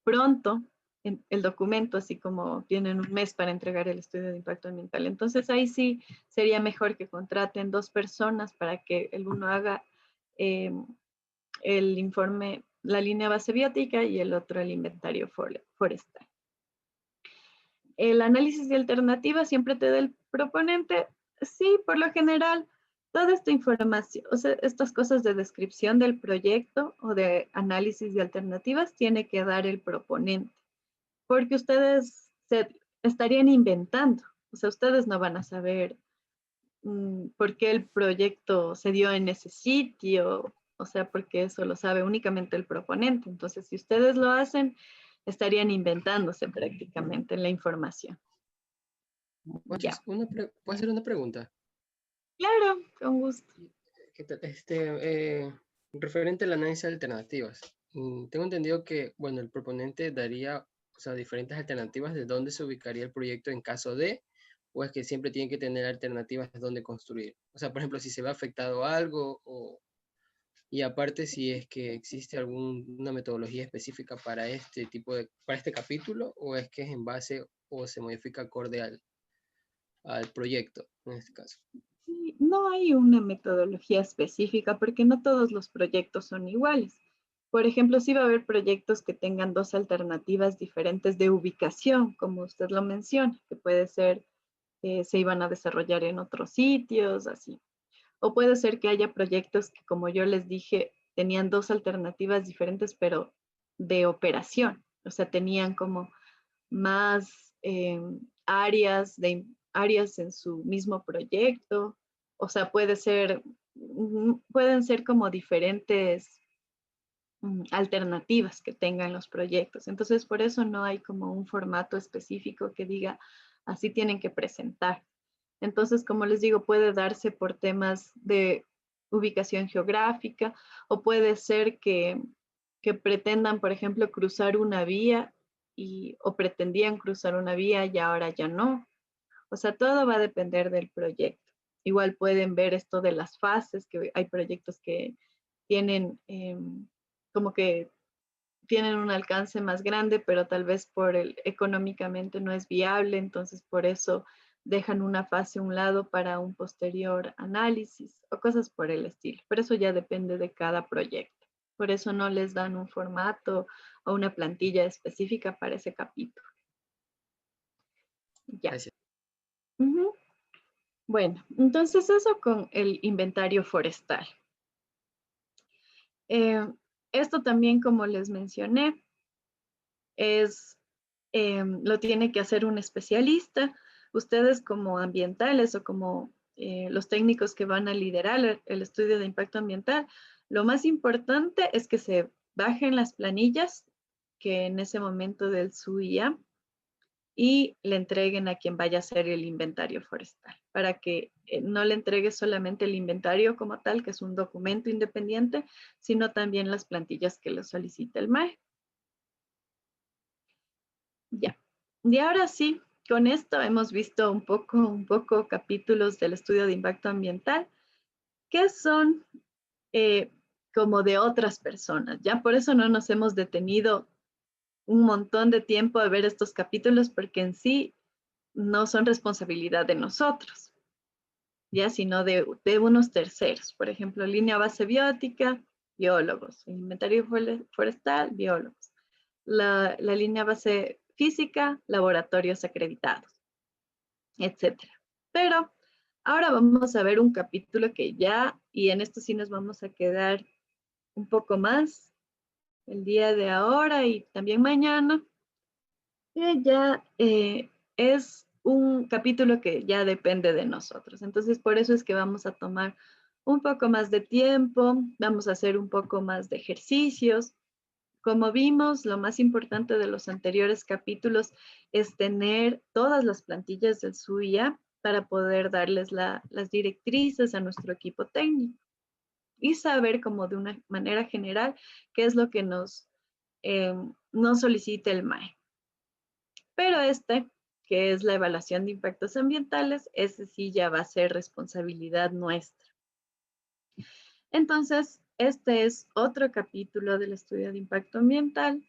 S1: pronto el documento, así como tienen un mes para entregar el estudio de impacto ambiental. Entonces ahí sí sería mejor que contraten dos personas para que el uno haga el informe, la línea base biótica y el otro el inventario forestal. El análisis de alternativas siempre te da el proponente. Sí, por lo general, toda esta información, o sea, estas cosas de descripción del proyecto o de análisis de alternativas tiene que dar el proponente, porque ustedes se estarían inventando, o sea, ustedes no van a saber por qué el proyecto se dio en ese sitio, o sea, porque eso lo sabe únicamente el proponente. Entonces, si ustedes lo hacen, estarían inventándose prácticamente la información. Ya,
S5: ¿Puedo hacer una pregunta?
S1: claro, con gusto.
S5: ¿Qué tal? Referente al análisis de alternativas. Tengo entendido que, bueno, el proponente daría, o sea, diferentes alternativas de dónde se ubicaría el proyecto en caso de, o es que siempre tiene que tener alternativas de dónde construir. O sea, por ejemplo, si se ve afectado algo, y aparte si es que existe alguna metodología específica para para este capítulo, o es que es en base o se modifica acorde al proyecto, en este caso.
S1: No hay una metodología específica porque no todos los proyectos son iguales. Por ejemplo, sí va a haber proyectos que tengan dos alternativas diferentes de ubicación, como usted lo menciona, que puede ser se iban a desarrollar en otros sitios, así. O puede ser que haya proyectos que, como yo les dije, tenían dos alternativas diferentes, pero de operación. O sea, tenían como más áreas en su mismo proyecto. O sea, pueden ser como diferentes alternativas que tengan los proyectos. Entonces, por eso no hay como un formato específico que diga, así tienen que presentar. Entonces, como les digo, puede darse por temas de ubicación geográfica o puede ser que pretendan, por ejemplo, cruzar una vía o pretendían cruzar una vía y ahora ya no. O sea, todo va a depender del proyecto. Igual pueden ver esto de las fases, que hay proyectos que tienen como que tienen un alcance más grande, pero tal vez económicamente no es viable, entonces por eso dejan una fase a un lado para un posterior análisis o cosas por el estilo. Pero eso ya depende de cada proyecto. Por eso no les dan un formato o una plantilla específica para ese capítulo. Ya.
S5: Gracias.
S1: Bueno, entonces eso con el inventario forestal. Esto también, como les mencioné, lo tiene que hacer un especialista. Ustedes como ambientales o como los técnicos que van a liderar el estudio de impacto ambiental, lo más importante es que se bajen las planillas que en ese momento del SUIA y le entreguen a quien vaya a hacer el inventario forestal, para que no le entregue solamente el inventario como tal, que es un documento independiente, sino también las plantillas que le solicita el MAE. Ya. Y ahora sí, con esto hemos visto un poco capítulos del estudio de impacto ambiental, que son como de otras personas. Ya por eso no nos hemos detenido un montón de tiempo a ver estos capítulos, porque en sí no son responsabilidad de nosotros. ya, sino de unos terceros. Por ejemplo, línea base biótica, biólogos. Inventario forestal, biólogos. La línea base física, laboratorios acreditados, etcétera. Pero ahora vamos a ver un capítulo que ya, y en esto sí nos vamos a quedar un poco más el día de ahora y también mañana, que ya es un capítulo que ya depende de nosotros. Entonces, por eso es que vamos a tomar un poco más de tiempo, vamos a hacer un poco más de ejercicios. Como vimos, lo más importante de los anteriores capítulos es tener todas las plantillas del SUIA para poder darles las directrices a nuestro equipo técnico y saber como de una manera general qué es lo que nos solicita el MAE. Pero que es la evaluación de impactos ambientales, ese sí ya va a ser responsabilidad nuestra. Entonces, este es otro capítulo del estudio de impacto ambiental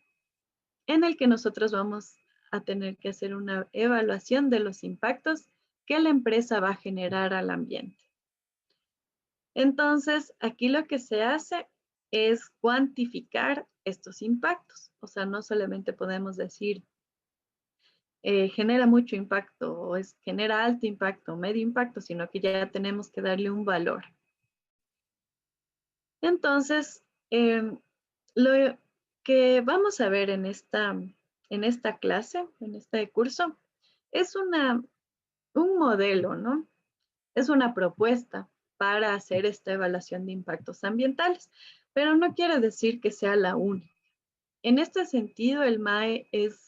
S1: en el que nosotros vamos a tener que hacer una evaluación de los impactos que la empresa va a generar al ambiente. Entonces, aquí lo que se hace es cuantificar estos impactos. O sea, no solamente podemos decir genera mucho impacto o genera alto impacto, medio impacto, sino que ya tenemos que darle un valor. Entonces, lo que vamos a ver en esta clase, en este curso, es un modelo, ¿no? Es una propuesta para hacer esta evaluación de impactos ambientales, pero no quiere decir que sea la única. En este sentido, el MAE es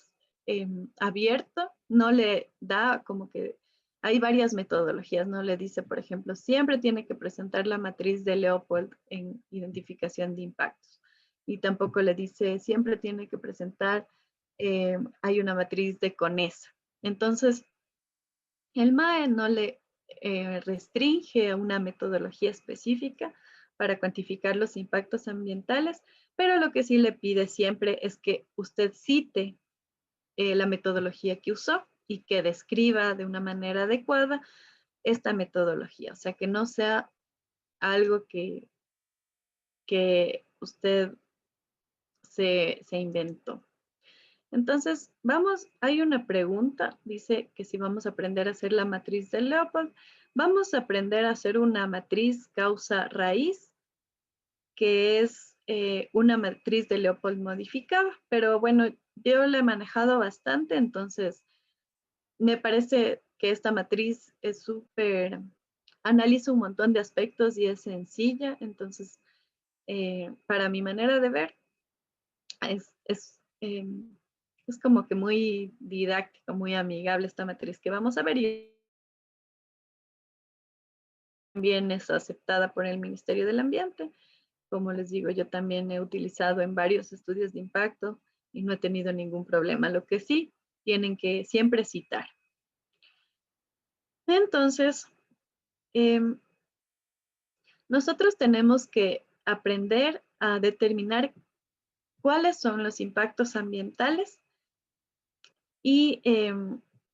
S1: abierto, no le da como que hay varias metodologías, no le dice, por ejemplo, siempre tiene que presentar la matriz de Leopold en identificación de impactos. Y tampoco le dice, siempre tiene que presentar, hay una matriz de CONESA. Entonces, el MAE no le restringe a una metodología específica para cuantificar los impactos ambientales, pero lo que sí le pide siempre es que usted cite la metodología que usó y que describa de una manera adecuada esta metodología. O sea, que no sea algo que usted se inventó. Entonces, hay una pregunta, dice que si vamos a aprender a hacer la matriz de Leopold, vamos a aprender a hacer una matriz causa-raíz, que es una matriz de Leopold modificada, pero bueno, yo la he manejado bastante, entonces me parece que esta matriz es analiza un montón de aspectos y es sencilla, entonces para mi manera de ver es como que muy didáctica, muy amigable esta matriz que vamos a ver y también es aceptada por el Ministerio del Ambiente. Como les digo, yo también he utilizado en varios estudios de impacto y no he tenido ningún problema. Lo que sí, tienen que siempre citar. Entonces, nosotros tenemos que aprender a determinar cuáles son los impactos ambientales y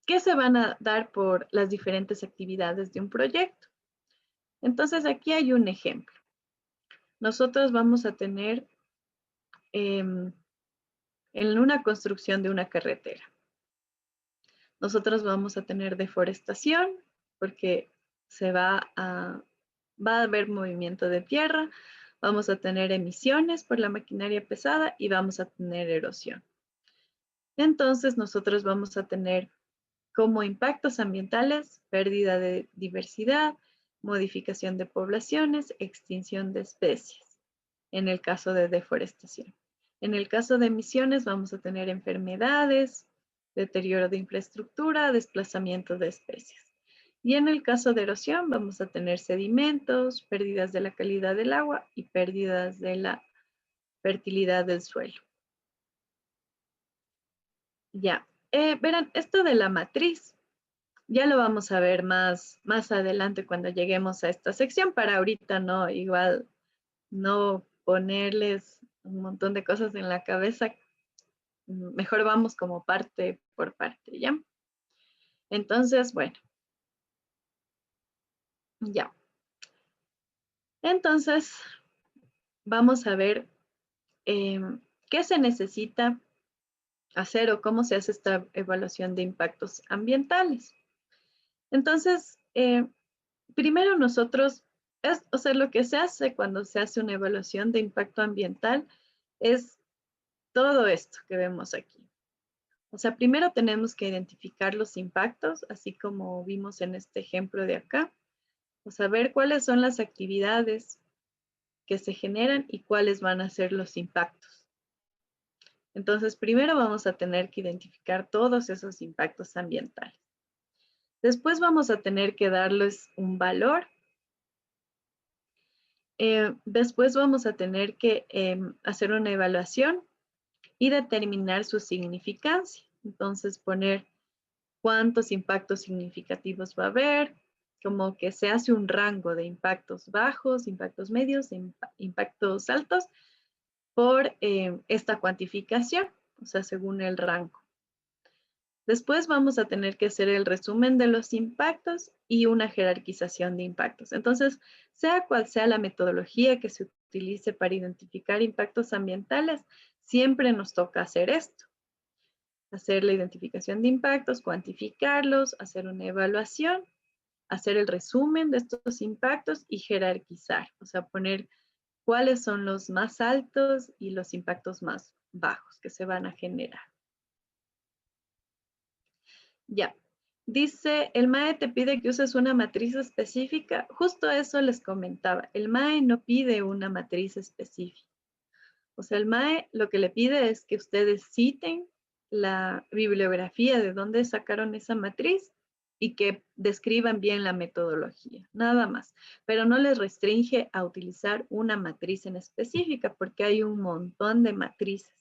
S1: qué se van a dar por las diferentes actividades de un proyecto. Entonces, aquí hay un ejemplo. Nosotros vamos a tener en una construcción de una carretera. Nosotros vamos a tener deforestación porque va a haber movimiento de tierra, vamos a tener emisiones por la maquinaria pesada y vamos a tener erosión. Entonces, nosotros vamos a tener como impactos ambientales, pérdida de diversidad, modificación de poblaciones, extinción de especies, en el caso de deforestación. En el caso de emisiones vamos a tener enfermedades, deterioro de infraestructura, desplazamiento de especies. Y en el caso de erosión vamos a tener sedimentos, pérdidas de la calidad del agua y pérdidas de la fertilidad del suelo. Ya, verán, esto de la matriz, ya lo vamos a ver más adelante cuando lleguemos a esta sección, para ahorita no ponerles un montón de cosas en la cabeza. Mejor vamos como parte por parte, ¿ya? Entonces, bueno. Ya. Entonces, vamos a ver qué se necesita hacer o cómo se hace esta evaluación de impactos ambientales. Entonces, primero nosotros, o sea, lo que se hace cuando se hace una evaluación de impacto ambiental es todo esto que vemos aquí. O sea, primero tenemos que identificar los impactos, así como vimos en este ejemplo de acá. O sea, ver cuáles son las actividades que se generan y cuáles van a ser los impactos. Entonces, primero vamos a tener que identificar todos esos impactos ambientales. Después vamos a tener que darles un valor. Después vamos a tener que hacer una evaluación y determinar su significancia. Entonces, poner cuántos impactos significativos va a haber, como que se hace un rango de impactos bajos, impactos medios, impactos altos, por esta cuantificación, o sea, según el rango. Después vamos a tener que hacer el resumen de los impactos y una jerarquización de impactos. Entonces, sea cual sea la metodología que se utilice para identificar impactos ambientales, siempre nos toca hacer esto. Hacer la identificación de impactos, cuantificarlos, hacer una evaluación, hacer el resumen de estos impactos y jerarquizar, o sea, poner cuáles son los más altos y los impactos más bajos que se van a generar. Ya. Dice, el MAE te pide que uses una matriz específica. Justo eso les comentaba. El MAE no pide una matriz específica. O sea, el MAE lo que le pide es que ustedes citen la bibliografía de dónde sacaron esa matriz y que describan bien la metodología, nada más. Pero no les restringe a utilizar una matriz en específica porque hay un montón de matrices.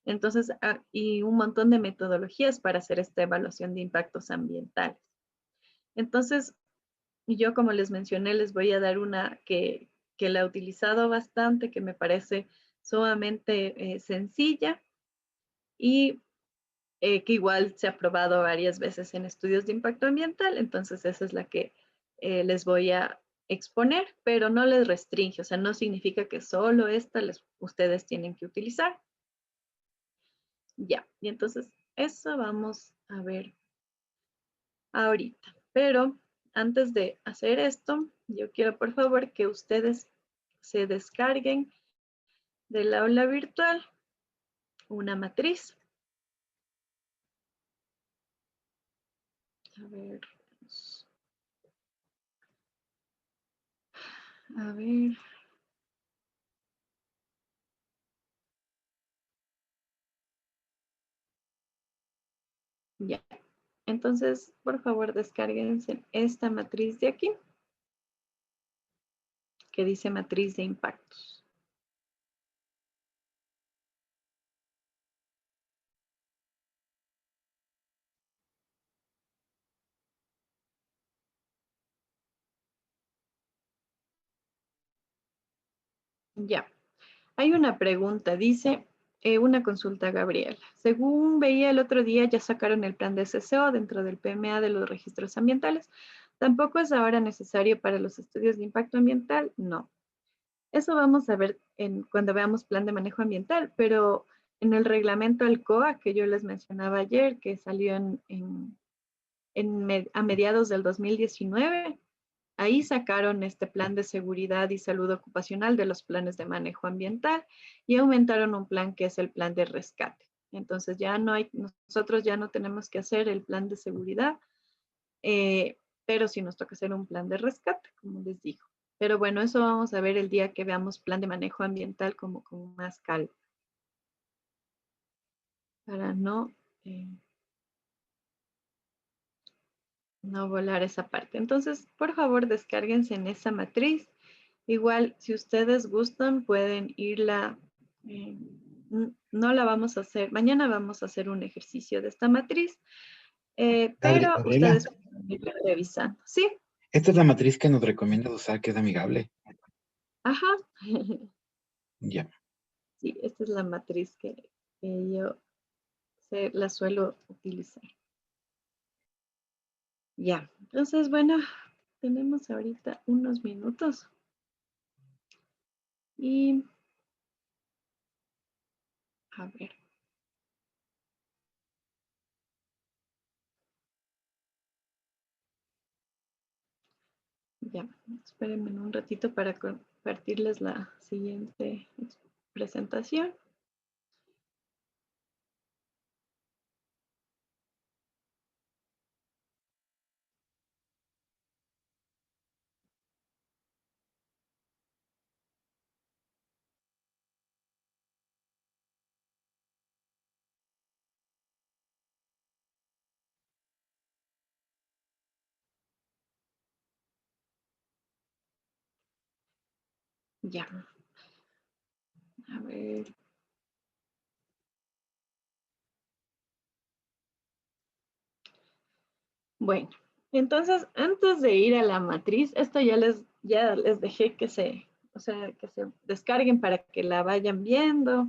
S1: Entonces, y un montón de metodologías para hacer esta evaluación de impactos ambientales. Entonces, yo como les mencioné, les voy a dar una que la he utilizado bastante, que me parece sumamente sencilla y que igual se ha probado varias veces en estudios de impacto ambiental. Entonces, esa es la que les voy a exponer, pero no les restringe, o sea, no significa que solo esta ustedes tienen que utilizar. Ya, y entonces eso vamos a ver ahorita. Pero antes de hacer esto, yo quiero por favor que ustedes se descarguen del aula virtual una matriz. A ver. A ver. Ya. Entonces, por favor, descárguense esta matriz de aquí, que dice matriz de impactos. Ya. Hay una pregunta, dice una consulta, Gabriela. Según veía el otro día, ya sacaron el plan de SSO dentro del PMA de los registros ambientales. ¿Tampoco es ahora necesario para los estudios de impacto ambiental? No. Eso vamos a ver cuando veamos plan de manejo ambiental, pero en el reglamento ALCOA que yo les mencionaba ayer, que salió a mediados del 2019, ahí sacaron este plan de seguridad y salud ocupacional de los planes de manejo ambiental y aumentaron un plan que es el plan de rescate. Entonces ya no hay, nosotros ya no tenemos que hacer el plan de seguridad, pero sí nos toca hacer un plan de rescate, como les digo. Pero bueno, eso vamos a ver el día que veamos plan de manejo ambiental como con más calma. Para no volar esa parte. Entonces, por favor, descárguense en esa matriz. Igual, si ustedes gustan, pueden irla, no la vamos a hacer, mañana vamos a hacer un ejercicio de esta matriz, pero
S4: Gabriela,
S1: ustedes pueden irla revisando. Sí,
S4: esta es la matriz que nos recomiendas usar, que es amigable.
S1: ajá.
S4: Ya.
S1: Sí, esta es la matriz que yo la suelo utilizar. Ya, entonces, bueno, tenemos ahorita unos minutos. Y a ver. Ya, espérenme un ratito para compartirles la siguiente presentación. Ya. A ver. Bueno, entonces antes de ir a la matriz, esto ya les dejé que o sea, que se descarguen para que la vayan viendo.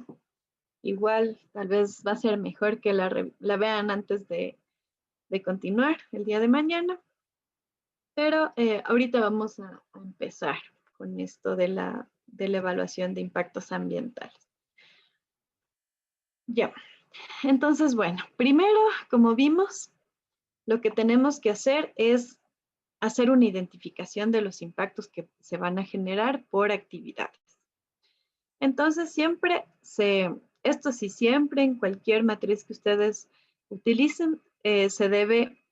S1: Igual, tal vez va a ser mejor que la vean antes de continuar el día de mañana. Pero ahorita vamos a empezar con esto de la evaluación de impactos ambientales. Ya, entonces, bueno, primero, como vimos, lo que tenemos que hacer es hacer una identificación de los impactos que se van a generar por actividades. Entonces, esto sí, siempre en cualquier matriz que ustedes utilicen, se debe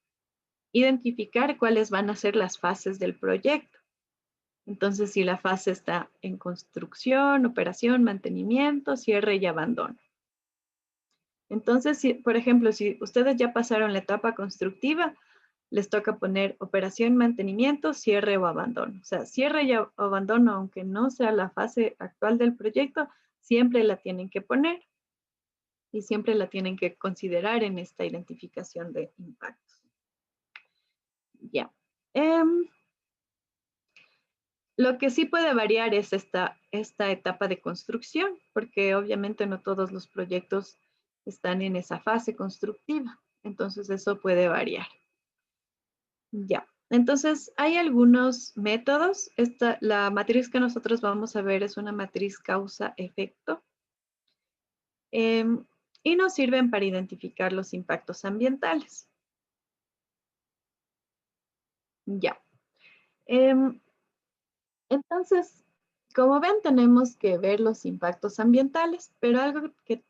S1: identificar cuáles van a ser las fases del proyecto. Entonces, si la fase está en construcción, operación, mantenimiento, cierre y abandono. Entonces, por ejemplo, si ustedes ya pasaron la etapa constructiva, les toca poner operación, mantenimiento, cierre o abandono. O sea, cierre y abandono, aunque no sea la fase actual del proyecto, siempre la tienen que poner y siempre la tienen que considerar en esta identificación de impactos. Ya. Lo que sí puede variar es esta etapa de construcción, porque obviamente no todos los proyectos están en esa fase constructiva. Entonces eso puede variar. Ya. Entonces hay algunos métodos. La matriz que nosotros vamos a ver es una matriz causa-efecto. Y nos sirven para identificar los impactos ambientales. Ya. Entonces, como ven, tenemos que ver los impactos ambientales, pero algo que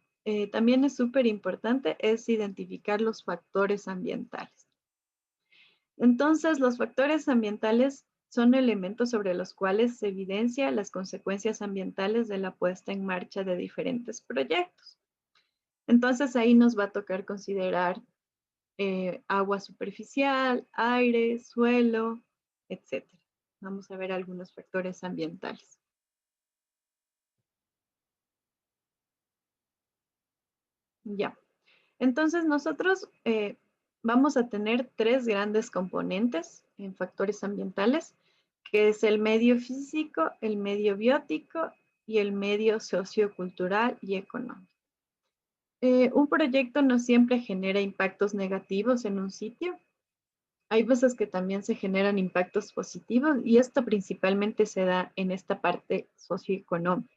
S1: también es súper importante es identificar los factores ambientales. Entonces, los factores ambientales son elementos sobre los cuales se evidencia las consecuencias ambientales de la puesta en marcha de diferentes proyectos. Entonces, ahí nos va a tocar considerar agua superficial, aire, suelo, etc. Vamos a ver algunos factores ambientales. Ya. Entonces nosotros vamos a tener tres grandes componentes en factores ambientales, que es el medio físico, el medio biótico y el medio sociocultural y económico. Un proyecto no siempre genera impactos negativos en un sitio. Hay veces que también se generan impactos positivos y esto principalmente se da en esta parte socioeconómica,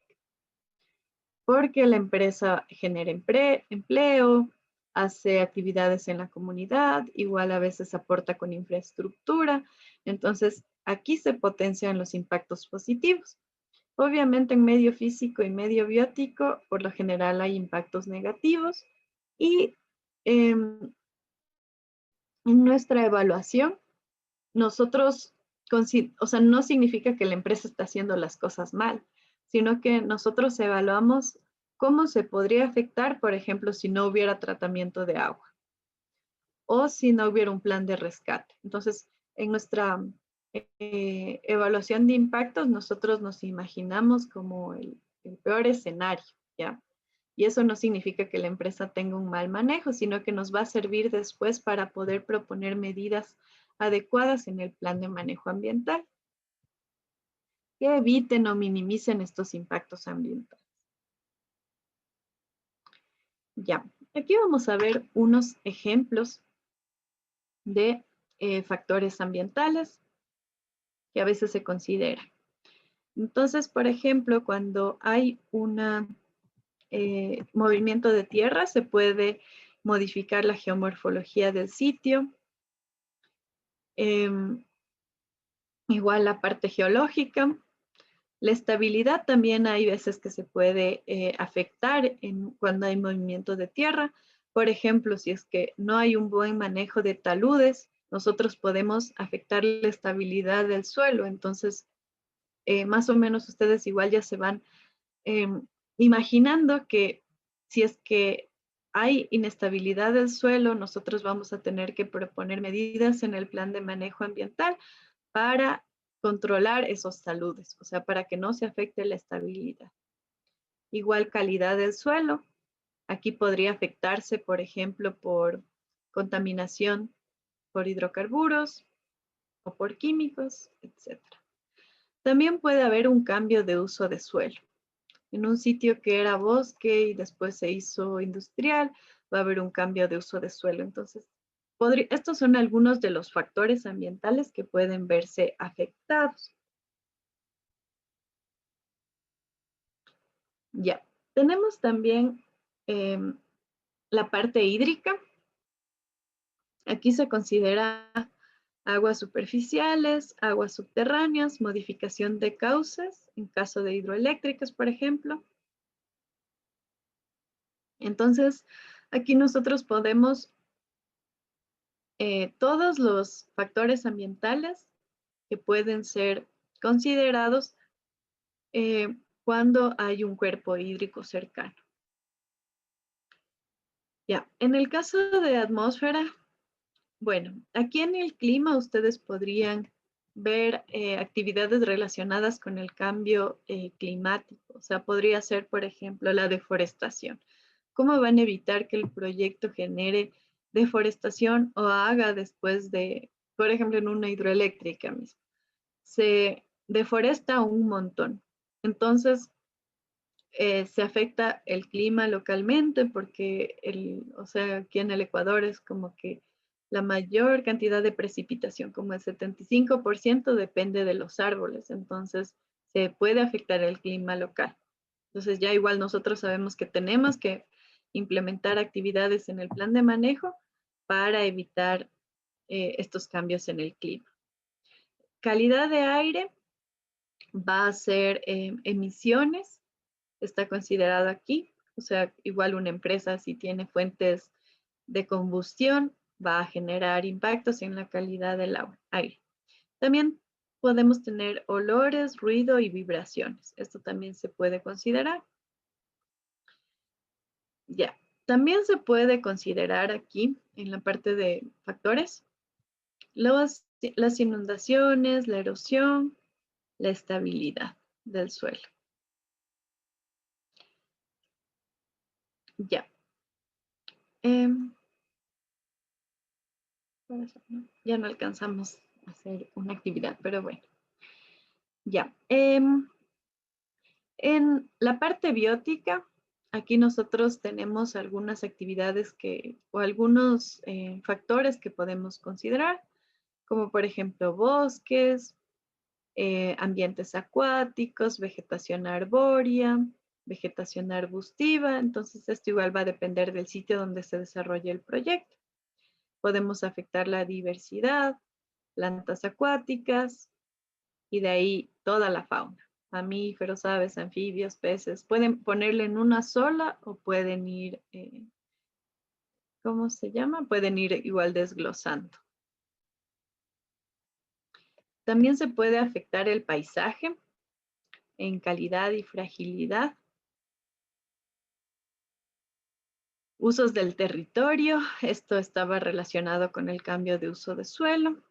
S1: porque la empresa genera empleo, hace actividades en la comunidad, igual a veces aporta con infraestructura. Entonces, aquí se potencian los impactos positivos. Obviamente en medio físico y medio biótico, por lo general hay impactos negativos y en nuestra evaluación, nosotros, o sea, no significa que la empresa está haciendo las cosas mal, sino que nosotros evaluamos cómo se podría afectar, por ejemplo, si no hubiera tratamiento de agua o si no hubiera un plan de rescate. Entonces, en nuestra evaluación de impactos, nosotros nos imaginamos como el peor escenario, ¿ya? Y eso no significa que la empresa tenga un mal manejo, sino que nos va a servir después para poder proponer medidas adecuadas en el plan de manejo ambiental que eviten o minimicen estos impactos ambientales. Ya, aquí vamos a ver unos ejemplos de factores ambientales. que a veces se considera. Entonces, por ejemplo, cuando hay un movimiento de tierra, se puede modificar la geomorfología del sitio. Igual la parte geológica. La estabilidad también hay veces que se puede afectar cuando hay movimiento de tierra. Por ejemplo, si es que no hay un buen manejo de taludes, nosotros podemos afectar la estabilidad del suelo. Entonces, más o menos ustedes igual ya se van imaginando que si es que hay inestabilidad del suelo, nosotros vamos a tener que proponer medidas en el plan de manejo ambiental para controlar esos taludes, o sea, para que no se afecte la estabilidad. Igual calidad del suelo. Aquí podría afectarse, por ejemplo, por contaminación por hidrocarburos o por químicos, etc. También puede haber un cambio de uso de suelo. En un sitio que era bosque y después se hizo industrial, va a haber un cambio de uso de suelo. Entonces, estos son algunos de los factores ambientales que pueden verse afectados. Ya, tenemos también la parte hídrica. Aquí se considera aguas superficiales, aguas subterráneas, modificación de cauces, en caso de hidroeléctricas, por ejemplo. Entonces, aquí nosotros podemos, todos los factores ambientales que pueden ser considerados cuando hay un cuerpo hídrico cercano. Ya, en el caso de atmósfera, bueno, aquí en el clima ustedes podrían ver actividades relacionadas con el cambio climático. O sea, podría ser, por ejemplo, la deforestación. ¿Cómo van a evitar que el proyecto genere deforestación o haga después de, por ejemplo, en una hidroeléctrica mismo? Se deforesta un montón. Entonces, se afecta el clima localmente porque, o sea, aquí en el Ecuador es como que la mayor cantidad de precipitación, como el 75%, depende de los árboles. Entonces, se puede afectar el clima local. Entonces, ya igual nosotros sabemos que tenemos que implementar actividades en el plan de manejo para evitar estos cambios en el clima. Calidad de aire va a ser emisiones, está considerado aquí. O sea, igual una empresa si tiene fuentes de combustión va a generar impactos en la calidad del aire. También podemos tener olores, ruido y vibraciones. Esto también se puede considerar. Ya, también se puede considerar aquí en la parte de factores las inundaciones, la erosión, la estabilidad del suelo. Ya. Ya no alcanzamos a hacer una actividad, pero bueno. Ya. En la parte biótica, aquí nosotros tenemos algunas actividades o algunos factores que podemos considerar, como por ejemplo bosques, ambientes acuáticos, vegetación arbórea, vegetación arbustiva. Entonces, esto igual va a depender del sitio donde se desarrolle el proyecto. Podemos afectar la diversidad, plantas acuáticas y de ahí toda la fauna. Mamíferos, aves, anfibios, peces. Pueden ponerle en una sola o pueden ir, ¿cómo se llama? Pueden ir igual desglosando. También se puede afectar el paisaje en calidad y fragilidad. Usos del territorio. Esto estaba relacionado con el cambio de uso de suelo.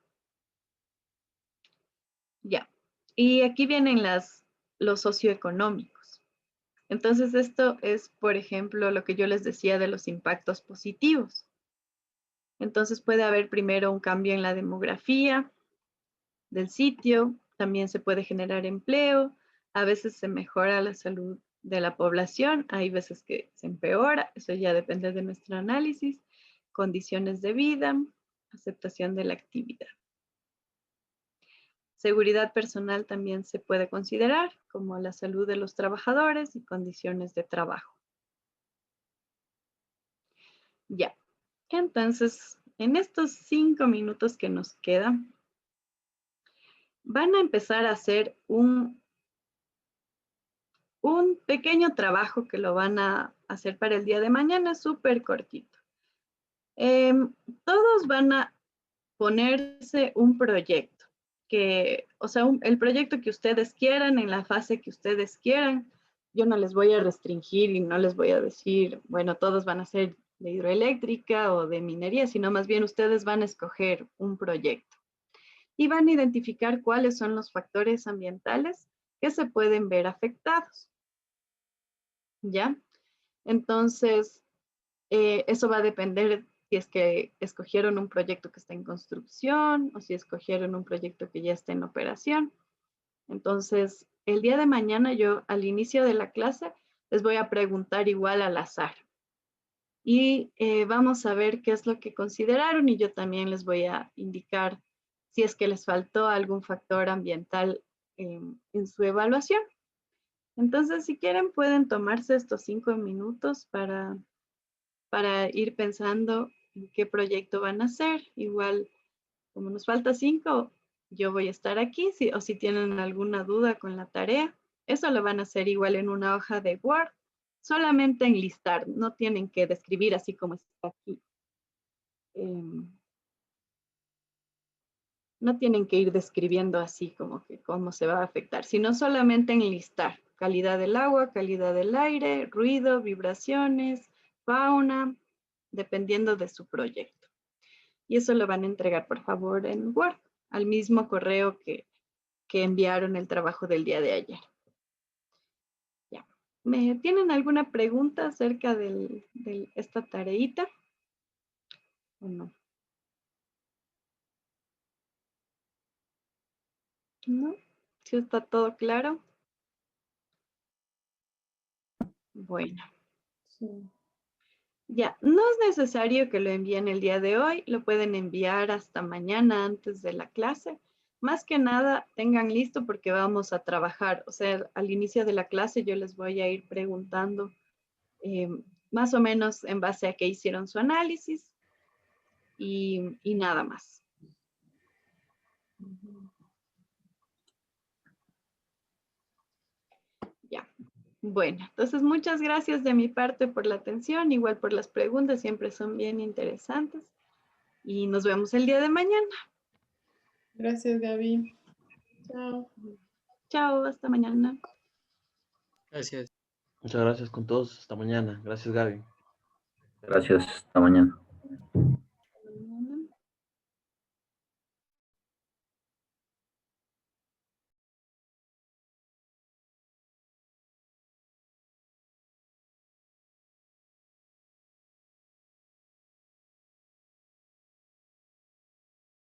S1: Ya. Y aquí vienen los socioeconómicos. Entonces, esto es, por ejemplo, lo que yo les decía de los impactos positivos. Entonces, puede haber primero un cambio en la demografía del sitio, también se puede generar empleo, a veces se mejora la salud de la población, hay veces que se empeora, eso ya depende de nuestro análisis, condiciones de vida, aceptación de la actividad. Seguridad personal también se puede considerar, como la salud de los trabajadores y condiciones de trabajo. Ya, entonces, en estos 5 minutos que nos quedan, van a empezar a hacer un pequeño trabajo que lo van a hacer para el día de mañana, súper cortito. Todos van a ponerse un proyecto, el proyecto que ustedes quieran, en la fase que ustedes quieran. Yo no les voy a restringir y no les voy a decir, bueno, todos van a ser de hidroeléctrica o de minería, sino más bien ustedes van a escoger un proyecto y van a identificar cuáles son los factores ambientales que se pueden ver afectados. ¿Ya? Entonces, eso va a depender si es que escogieron un proyecto que está en construcción o si escogieron un proyecto que ya está en operación. Entonces, el día de mañana yo al inicio de la clase les voy a preguntar igual al azar. Y vamos a ver qué es lo que consideraron y yo también les voy a indicar si es que les faltó algún factor ambiental en su evaluación. Entonces, si quieren, pueden tomarse estos 5 minutos para ir pensando en qué proyecto van a hacer. Igual, como nos falta 5, yo voy a estar aquí, o si tienen alguna duda con la tarea, eso lo van a hacer igual en una hoja de Word, solamente enlistar, no tienen que describir así como está aquí. No tienen que ir describiendo así como que cómo se va a afectar, sino solamente enlistar calidad del agua, calidad del aire, ruido, vibraciones, fauna, dependiendo de su proyecto. Y eso lo van a entregar, por favor, en Word, al mismo correo que enviaron el trabajo del día de ayer. Ya. ¿Tienen alguna pregunta acerca de esta tareita? ¿O no? ¿No? ¿Sí está todo claro? Bueno.
S3: Sí.
S1: Ya, no es necesario que lo envíen el día de hoy, lo pueden enviar hasta mañana antes de la clase. Más que nada, tengan listo porque vamos a trabajar. O sea, al inicio de la clase yo les voy a ir preguntando más o menos en base a qué hicieron su análisis y nada más. Ya. Bueno, entonces muchas gracias de mi parte por la atención, igual por las preguntas, siempre son bien interesantes. Y nos vemos el día de mañana.
S3: Gracias, Gaby. Chao.
S1: Chao, hasta mañana.
S5: Gracias.
S2: Muchas gracias con todos. Hasta mañana. Gracias, Gaby.
S6: Gracias, hasta mañana.